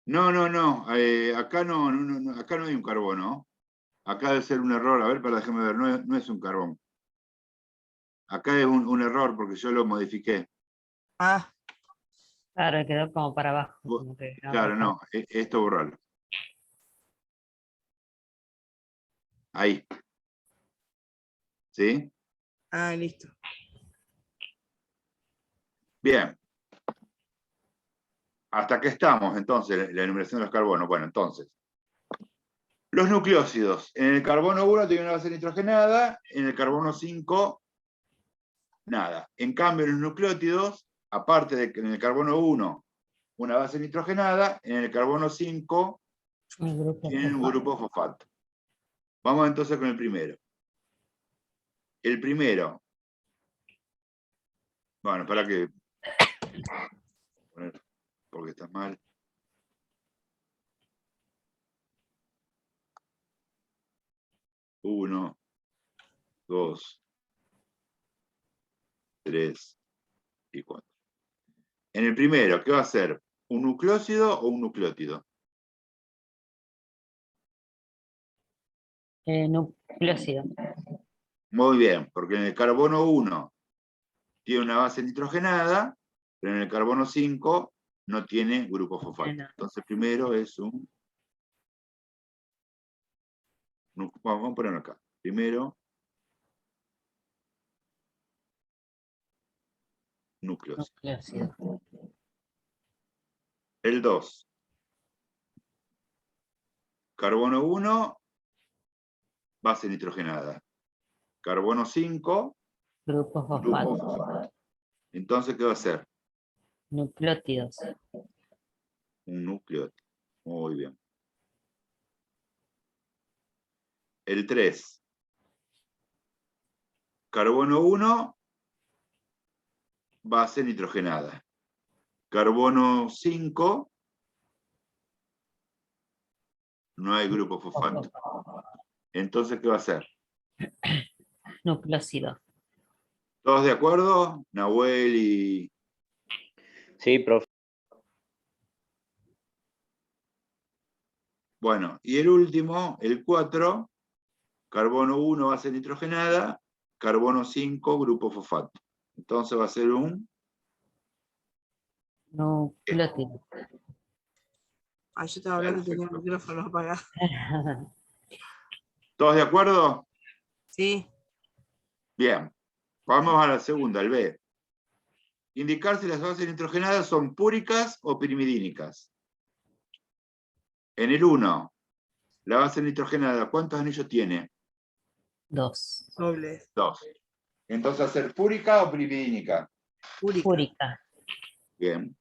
Speaker 1: No. Acá acá no hay un carbono. Acá debe ser un error. A ver, déjame ver, no es un carbón. Acá es un error porque yo lo modifiqué.
Speaker 3: Ah,
Speaker 4: Claro, quedó como para abajo. Como que
Speaker 1: Claro, no, esto borralo. Ahí. ¿Sí?
Speaker 3: listo.
Speaker 1: Bien. ¿Hasta qué estamos entonces? La enumeración de los carbonos. Bueno, entonces. Los nucleósidos. En el carbono 1 tiene una base nitrogenada, en el carbono 5, nada. En cambio, los nucleótidos, aparte de que en el carbono 1 una base nitrogenada, en el carbono 5 tienen un grupo fosfato. Vamos entonces con el primero. El primero. Bueno, para que... porque está mal. Uno, 2, 3 y 4. En el primero, ¿qué va a ser? ¿Un nucleósido o un nucleótido?
Speaker 4: Nucleósido.
Speaker 1: Muy bien, porque en el carbono 1 tiene una base nitrogenada, pero en el carbono 5 no tiene grupo fosfato. Entonces primero es vamos a ponerlo acá. Primero, núcleos.
Speaker 4: Nucleósido.
Speaker 1: El 2. Carbono 1, base nitrogenada. Carbono 5,
Speaker 4: Grupos
Speaker 1: grupo
Speaker 4: fosfato.
Speaker 1: fosfato. Entonces, ¿qué va a ser?
Speaker 4: Nucleótidos.
Speaker 1: Un nucleótido. Muy bien. El 3. Carbono 1, base nitrogenada. Carbono 5, no hay grupo fosfato. Entonces, ¿qué va a ser?
Speaker 4: Nucleósido.
Speaker 1: ¿Todos de acuerdo? Nahuel y...
Speaker 2: Sí, profe.
Speaker 1: Bueno, y el último, el 4, carbono 1, base nitrogenada, carbono 5, grupo fosfato. Entonces va a ser un...
Speaker 4: Nucleótido.
Speaker 3: Ah, yo estaba hablando y tenía el micrófono apagado.
Speaker 1: ¿Todos de acuerdo?
Speaker 3: Sí.
Speaker 1: Bien. Vamos a la segunda, el B. Indicar si las bases nitrogenadas son púricas o pirimidínicas. En el 1, la base nitrogenada, ¿cuántos anillos tiene?
Speaker 4: 2.
Speaker 3: Doble.
Speaker 1: 2. Entonces, ¿va a ser púrica o pirimidínica?
Speaker 3: Púrica.
Speaker 4: Púrica.
Speaker 1: Bien.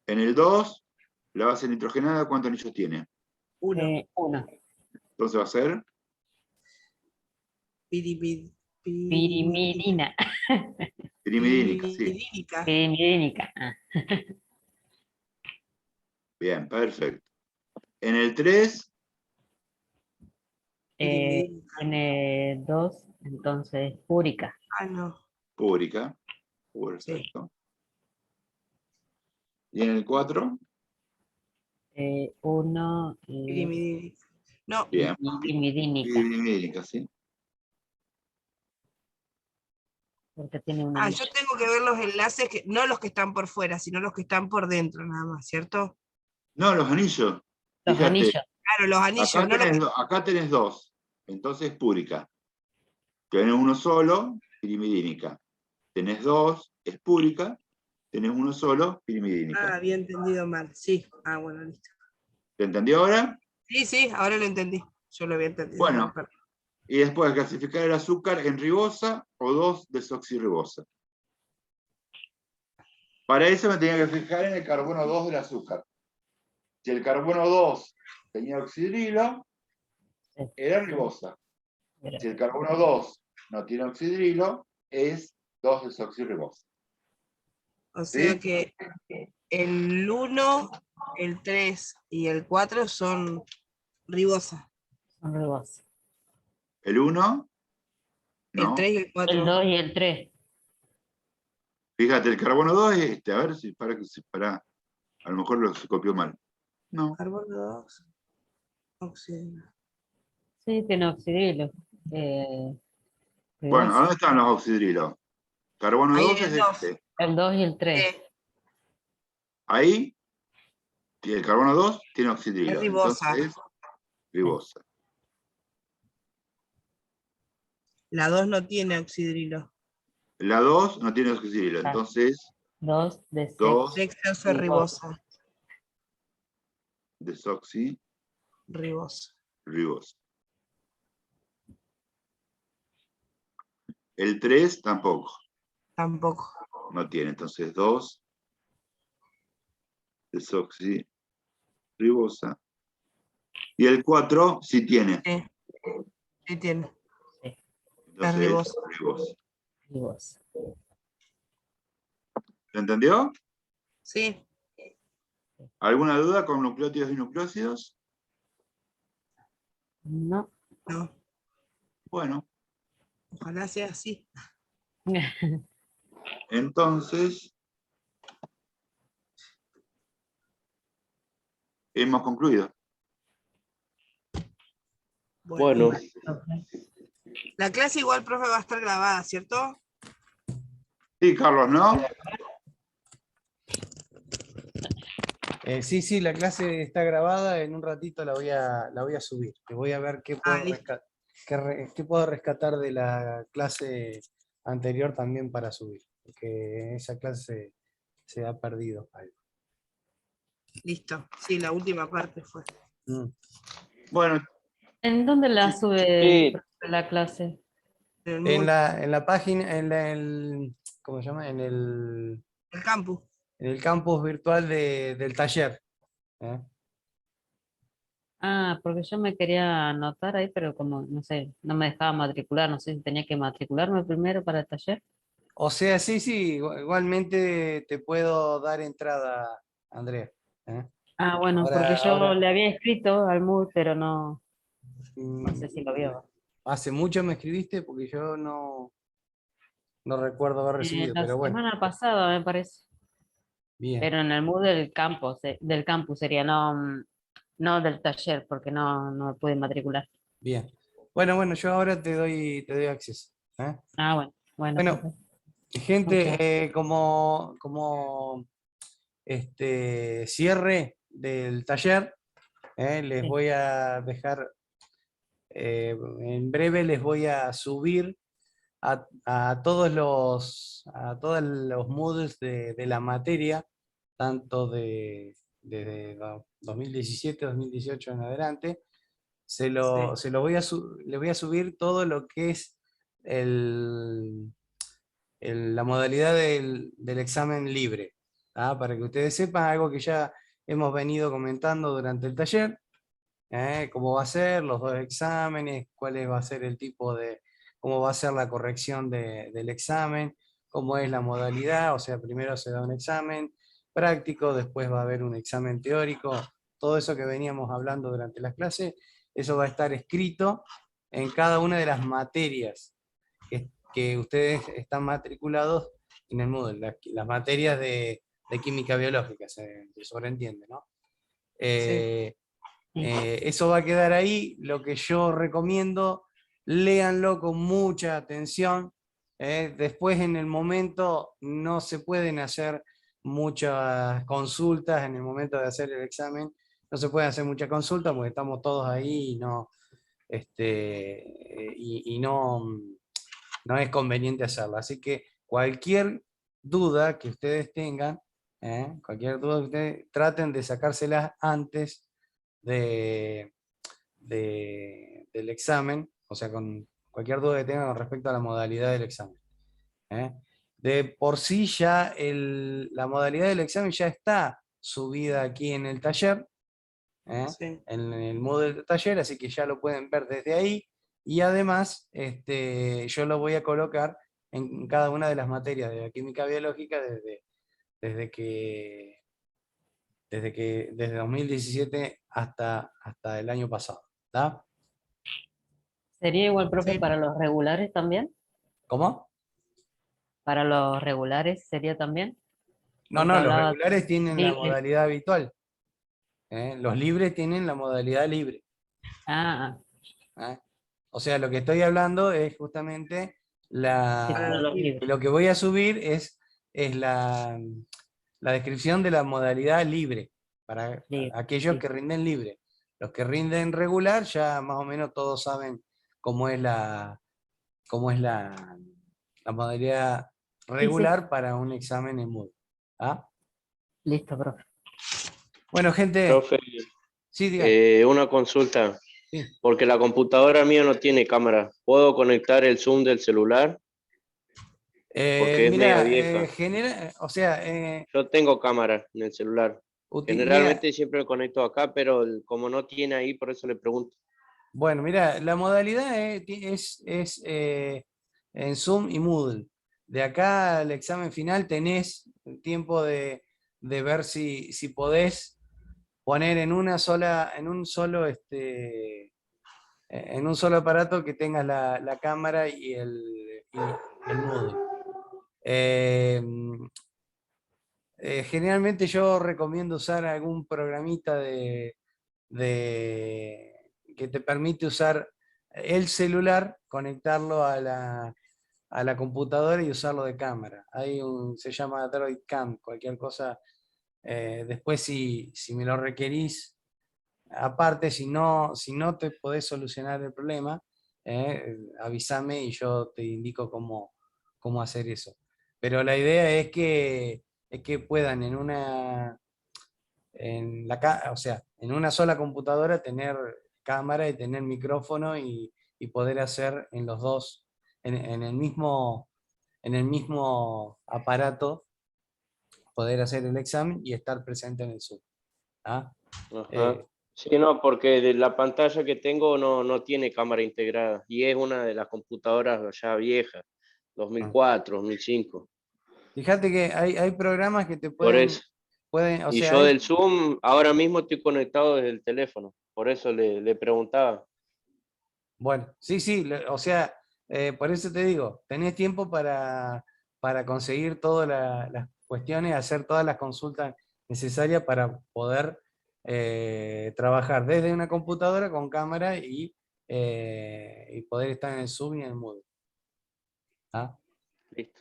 Speaker 1: En el 2, la base nitrogenada, ¿cuántos anillos tiene?
Speaker 3: 1.
Speaker 4: 1.
Speaker 1: Entonces va a ser
Speaker 4: Pirimidina.
Speaker 1: pirimidínica, sí.
Speaker 3: pirimidínica.
Speaker 4: Pirimidínica.
Speaker 1: Bien, perfecto. En el 3,
Speaker 3: Pirimidínica.
Speaker 4: En 2, entonces, púrica.
Speaker 3: Ah, no.
Speaker 1: púrica. Perfecto. Y en el 4,
Speaker 4: 1,
Speaker 3: Pirimidínica. No.
Speaker 1: bien.
Speaker 4: pirimidínica,
Speaker 1: Pirimidínica, sí.
Speaker 4: porque tiene una
Speaker 3: Ah, yo tengo que ver los enlaces, no los que están por fuera, sino los que están por dentro, nada más, ¿cierto?
Speaker 1: No, los anillos.
Speaker 4: los
Speaker 1: Fíjate,
Speaker 4: anillos.
Speaker 3: Claro, los anillos,
Speaker 1: acá
Speaker 3: no los que...
Speaker 1: acá tenés 2. Entonces es púrica. Tenés uno solo, pirimidínica. Tenés 2, es púrica. Tenés uno solo, pirimidínica.
Speaker 3: Ah, había entendido mal, sí. Ah, bueno, listo.
Speaker 1: ¿Te entendió ahora?
Speaker 3: Sí, sí, ahora lo entendí. Yo lo había entendido.
Speaker 1: Bueno.
Speaker 3: mal, perdón.
Speaker 1: Y después clasificar el azúcar en ribosa o 2-desoxirribosa. Para eso me tenía que fijar en el carbono 2 del azúcar. Si el carbono 2 tenía oxidrilo, era ribosa. Si el carbono 2 no tiene oxidrilo, es 2-desoxirribosa.
Speaker 3: O
Speaker 1: ¿Sí?
Speaker 3: sea que el 1, el 3 y el 4 son ribosa.
Speaker 4: Son ribosas.
Speaker 1: El 1,
Speaker 3: El
Speaker 1: no.
Speaker 3: 3 y el
Speaker 4: El
Speaker 3: 4.
Speaker 4: 2 y el 3.
Speaker 1: Fíjate, el carbono 2 es este. A ver si para. A lo mejor se copió mal. No.
Speaker 3: Carbono 2. Oxígeno.
Speaker 4: Sí, tiene oxidrilo.
Speaker 1: Bueno,
Speaker 4: Ribosa.
Speaker 1: ¿dónde están los oxidrilos? Carbono
Speaker 3: Ahí
Speaker 1: 2
Speaker 3: en
Speaker 1: es
Speaker 3: el 2.
Speaker 1: este.
Speaker 4: El 2 y el 3.
Speaker 1: Ahí, el carbono 2 tiene
Speaker 3: Es
Speaker 1: oxidrilo.
Speaker 3: ribosa.
Speaker 1: Entonces es ribosa.
Speaker 3: La 2 no tiene oxidrilo.
Speaker 1: La 2 no tiene oxidrilo. Entonces
Speaker 4: 2 de
Speaker 1: 2
Speaker 3: Sexo es ribosa.
Speaker 1: desoxirribosa.
Speaker 3: Ribosa.
Speaker 1: El 3 tampoco.
Speaker 3: Tampoco.
Speaker 1: No tiene. Entonces 2 desoxirribosa. Y el 4 sí tiene.
Speaker 3: Sí, sí tiene.
Speaker 1: Entonces
Speaker 3: ribosa.
Speaker 1: es ribosa.
Speaker 4: Ribosa.
Speaker 1: ¿Se entendió?
Speaker 3: Sí.
Speaker 1: ¿Alguna duda con nucleótidos y nucleósidos?
Speaker 4: No.
Speaker 3: No.
Speaker 1: Bueno,
Speaker 3: Ojalá sea así.
Speaker 1: entonces hemos concluido.
Speaker 2: Bueno,
Speaker 3: La clase igual, profe, va a estar grabada, ¿cierto?
Speaker 1: Sí, Carlos, ¿no?
Speaker 5: Sí, la clase está grabada, en un ratito la voy a subir. Que voy a ver qué puedo,
Speaker 3: listo.
Speaker 5: qué puedo rescatar de la clase anterior también para subir, porque esa clase se ha perdido algo.
Speaker 3: Listo. Sí, la última parte fue.
Speaker 5: Mm.
Speaker 1: Bueno,
Speaker 4: ¿En dónde la
Speaker 1: Sí,
Speaker 4: sube
Speaker 2: sí.
Speaker 4: la clase?
Speaker 3: En el,
Speaker 5: En
Speaker 3: Moodle,
Speaker 5: la página, ¿cómo se llama?
Speaker 3: el campus.
Speaker 5: En el campus virtual del taller. ¿Eh?
Speaker 4: Ah, porque yo me quería anotar ahí, pero como, no sé, no me dejaba matricular, no sé si tenía que matricularme primero para el taller.
Speaker 5: O sea, sí, igualmente te puedo dar entrada, Andrea. ¿Eh?
Speaker 4: Ah, bueno, porque yo
Speaker 5: Ahora,
Speaker 4: le había escrito al MUD, pero no sé si lo
Speaker 5: mm,
Speaker 4: vio.
Speaker 5: hace mucho me escribiste porque yo no recuerdo haber recibido,
Speaker 4: La
Speaker 5: pero bueno,
Speaker 4: semana pasada me parece,
Speaker 5: bien,
Speaker 4: pero en el MUD del campus sería, no, no del taller, porque no me pude matricular.
Speaker 5: bien. Bueno, yo ahora te doy acceso. ¿Eh?
Speaker 4: Ah, bueno,
Speaker 5: Bueno,
Speaker 4: perfecto. Muchas
Speaker 5: gente, como cierre del taller, les
Speaker 4: gracias.
Speaker 5: voy a dejar, en breve les voy a subir a todos los Moodles de la materia, tanto de 2017, 2018 en adelante. Le voy a subir todo lo que es la modalidad del examen libre, ¿ah? Para que ustedes sepan algo que ya hemos venido comentando durante el taller, cómo va a ser los dos exámenes, cuál va a ser el tipo cómo va a ser la corrección del examen, cómo es la modalidad, o sea, primero se da un examen práctico, después va a haber un examen teórico, todo eso que veníamos hablando durante las clases, eso va a estar escrito en cada una de las materias que ustedes están matriculados en el Moodle, las materias de química biológica, se sobreentiende, ¿no?
Speaker 3: Sí.
Speaker 5: Eso va a quedar ahí. Lo que yo recomiendo, léanlo con mucha atención. Después, en el momento, no se pueden hacer muchas consultas en el momento de hacer el examen. No se pueden hacer muchas consultas porque estamos todos ahí y no es conveniente hacerlo. Así que cualquier duda que ustedes tengan, cualquier duda que ustedes traten de sacárselas antes del examen, o sea, con cualquier duda que tengan con respecto a la modalidad del examen. ¿Eh? De por sí ya la modalidad del examen ya está subida aquí en el taller,
Speaker 3: Sí.
Speaker 5: en el Moodle del taller, así que ya lo pueden ver desde ahí. Y además, yo lo voy a colocar en cada una de las materias de la química biológica desde que desde 2017 hasta el año pasado. ¿Está?
Speaker 4: ¿Sería igual, profe,
Speaker 3: Sí.
Speaker 4: para los regulares también?
Speaker 5: ¿Cómo?
Speaker 4: ¿Para los regulares sería también?
Speaker 5: No,
Speaker 4: Porque
Speaker 5: no, los
Speaker 4: hablaba
Speaker 5: regulares tienen la
Speaker 4: libre.
Speaker 5: modalidad habitual. Los libres tienen la modalidad libre.
Speaker 4: Ah,
Speaker 5: ¿Eh? O sea, lo que estoy hablando es justamente
Speaker 4: sí, para los libres.
Speaker 5: lo que voy a subir es la descripción de la modalidad libre, para
Speaker 4: Libre,
Speaker 5: aquellos que
Speaker 4: listo.
Speaker 5: rinden libre. Los que rinden regular ya más o menos todos saben cómo es la modalidad
Speaker 4: Sí, sí,
Speaker 5: regular para un examen en Moodle. ¿Ah?
Speaker 4: listo, profe.
Speaker 5: Bueno, gente,
Speaker 2: Profe,
Speaker 5: sí, digan.
Speaker 2: una consulta,
Speaker 5: Sí.
Speaker 2: porque la computadora mía no tiene cámara. ¿Puedo conectar el Zoom del celular? Porque es media
Speaker 5: Mira,
Speaker 2: vieja.
Speaker 5: o sea,
Speaker 2: Yo tengo cámara en el celular.
Speaker 5: mira,
Speaker 2: Generalmente siempre me conecto acá, pero como no tiene ahí, por eso le pregunto.
Speaker 5: bueno, mira, la modalidad es en Zoom y Moodle. De acá al examen final tenés el tiempo de ver si podés poner en un solo aparato que tengas la cámara y el Moodle. Eh, Generalmente yo recomiendo usar algún programita que te permite usar el celular, conectarlo a la computadora y usarlo de cámara. Se llama DroidCam, cualquier cosa. Después si me lo requerís, aparte, si no te podés solucionar el problema, avísame y yo te indico cómo hacer eso. Pero la idea es que puedan o sea, en una sola computadora tener cámara y tener micrófono y poder hacer en los dos, en el mismo aparato, poder hacer el examen y estar presente en el Zoom. ¿Ah?
Speaker 2: Ajá. Sí, no, porque de la pantalla que tengo no tiene cámara integrada y es una de las computadoras ya viejas, 2004, 2005.
Speaker 5: Fíjate que hay programas que te
Speaker 2: Por eso.
Speaker 5: pueden, o
Speaker 2: Y
Speaker 5: sea,
Speaker 2: yo del Zoom ahora mismo estoy conectado desde el teléfono, por eso le preguntaba.
Speaker 5: bueno, sí, o sea, por eso te digo, tenés tiempo para conseguir todas las cuestiones, hacer todas las consultas necesarias para poder trabajar desde una computadora con cámara y poder estar en el Zoom y en el Moodle. ¿Ah?
Speaker 2: Listo.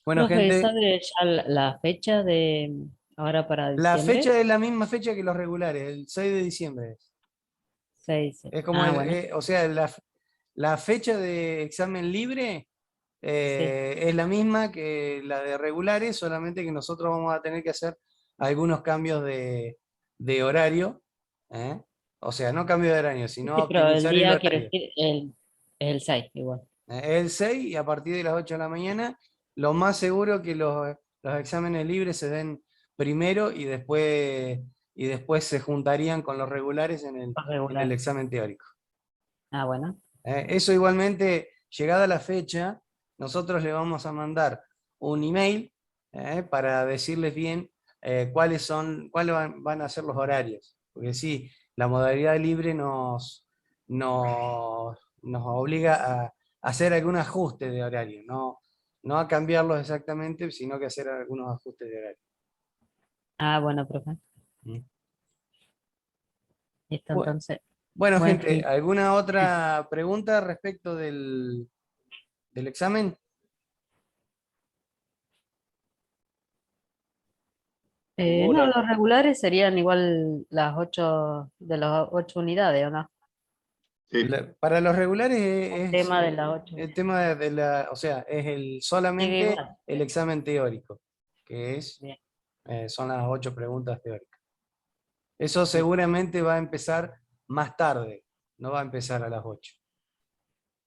Speaker 5: Bueno,
Speaker 4: Profe,
Speaker 5: gente,
Speaker 4: ¿sabe ya la fecha de ahora para
Speaker 5: la
Speaker 4: diciembre?
Speaker 5: fecha es la misma fecha que los regulares, el 6 de diciembre.
Speaker 4: 6.
Speaker 5: Es como,
Speaker 4: Bueno,
Speaker 5: o sea, la fecha de examen libre
Speaker 4: sí.
Speaker 5: es la misma que la de regulares, solamente que nosotros vamos a tener que hacer algunos cambios de horario. ¿Eh? O sea, no cambio de horario, sino
Speaker 4: Sí, pero el
Speaker 5: optimizar el
Speaker 4: día quiero
Speaker 5: horario.
Speaker 4: decir el 6 igual.
Speaker 5: Es el 6 y a partir de las 8 de la mañana, lo más seguro que los exámenes libres se den primero y después se juntarían con los regulares en
Speaker 4: Los
Speaker 5: el
Speaker 4: regulares.
Speaker 5: examen teórico.
Speaker 4: Bueno.
Speaker 5: Eso igualmente, llegada la fecha, nosotros le vamos a mandar un email para decirles bien cuáles van a ser los horarios. Porque sí, la modalidad libre nos obliga a hacer algún ajuste de horario, no a cambiarlos exactamente, sino que hacer algunos ajustes de horario.
Speaker 4: Bueno, profe.
Speaker 5: ¿Mm?
Speaker 4: Listo,
Speaker 5: Bu-
Speaker 4: entonces.
Speaker 5: Bueno,
Speaker 4: Buen
Speaker 5: gente,
Speaker 4: fin.
Speaker 5: ¿alguna otra pregunta respecto del examen?
Speaker 2: Ninguna,
Speaker 4: No,
Speaker 2: ¿no?
Speaker 4: los regulares serían igual las 8 de las 8 unidades, ¿o no?
Speaker 1: Sí,
Speaker 5: Para los regulares
Speaker 4: El
Speaker 5: es
Speaker 4: tema de las 8.
Speaker 5: el tema o sea, es
Speaker 4: Sigue
Speaker 5: solamente
Speaker 4: igual.
Speaker 5: el examen teórico, que
Speaker 4: Bien.
Speaker 5: son las 8 preguntas teóricas. Eso
Speaker 4: Bien.
Speaker 5: seguramente va a empezar más tarde, no va a empezar a las 8.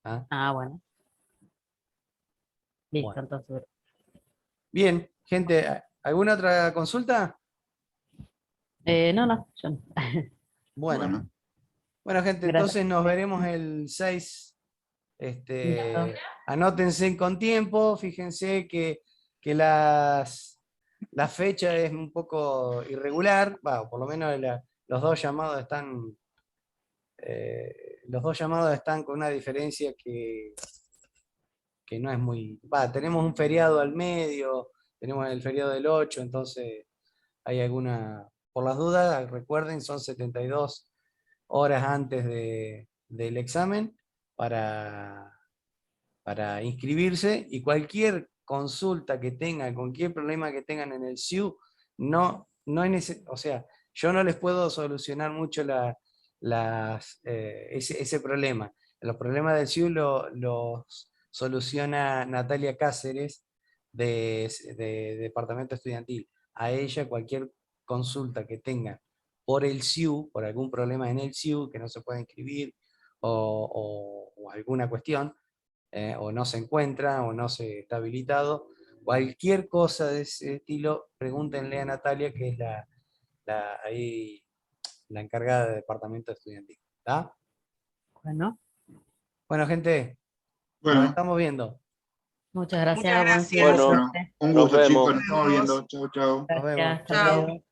Speaker 5: ¿Ah?
Speaker 4: Bueno. Listo,
Speaker 5: Bueno.
Speaker 4: entonces.
Speaker 5: Bien, gente, ¿alguna otra consulta?
Speaker 4: No, yo no.
Speaker 5: Bueno, bueno, gente,
Speaker 4: Gracias.
Speaker 5: entonces nos veremos el 6.
Speaker 4: Listo.
Speaker 5: Anótense con tiempo, fíjense que la fecha es un poco irregular, por lo menos los dos llamados están con una diferencia que no es muy... tenemos un feriado al medio, tenemos el feriado del 8, entonces hay alguna... Por las dudas, recuerden, son 72 horas antes del examen para inscribirse, y cualquier consulta que tengan, cualquier problema que tengan en el SIU, o sea, yo no les puedo solucionar mucho ese problema. Los problemas del SIU los soluciona Natalia Cáceres de Departamento Estudiantil. A ella cualquier consulta que tengan por el SIU, por algún problema en el SIU que no se puede inscribir o alguna cuestión, o no se encuentra, o no se está habilitado, cualquier cosa de ese estilo, pregúntenle a Natalia, que es ahí la encargada del departamento estudiantil. ¿Está?
Speaker 4: Bueno,
Speaker 5: Bueno, gente, nos
Speaker 1: bueno,
Speaker 5: estamos viendo.
Speaker 4: muchas
Speaker 3: Muchas
Speaker 4: gracias. Buen fin de
Speaker 3: gracias.
Speaker 2: Bueno,
Speaker 1: bueno,
Speaker 4: semana.
Speaker 1: un
Speaker 2: nos
Speaker 1: gusto,
Speaker 2: vemos.
Speaker 1: chicos, nos estamos viendo. Chau, chau.
Speaker 5: Nos vemos.
Speaker 4: Gracias. Hasta
Speaker 3: Chao.
Speaker 4: luego.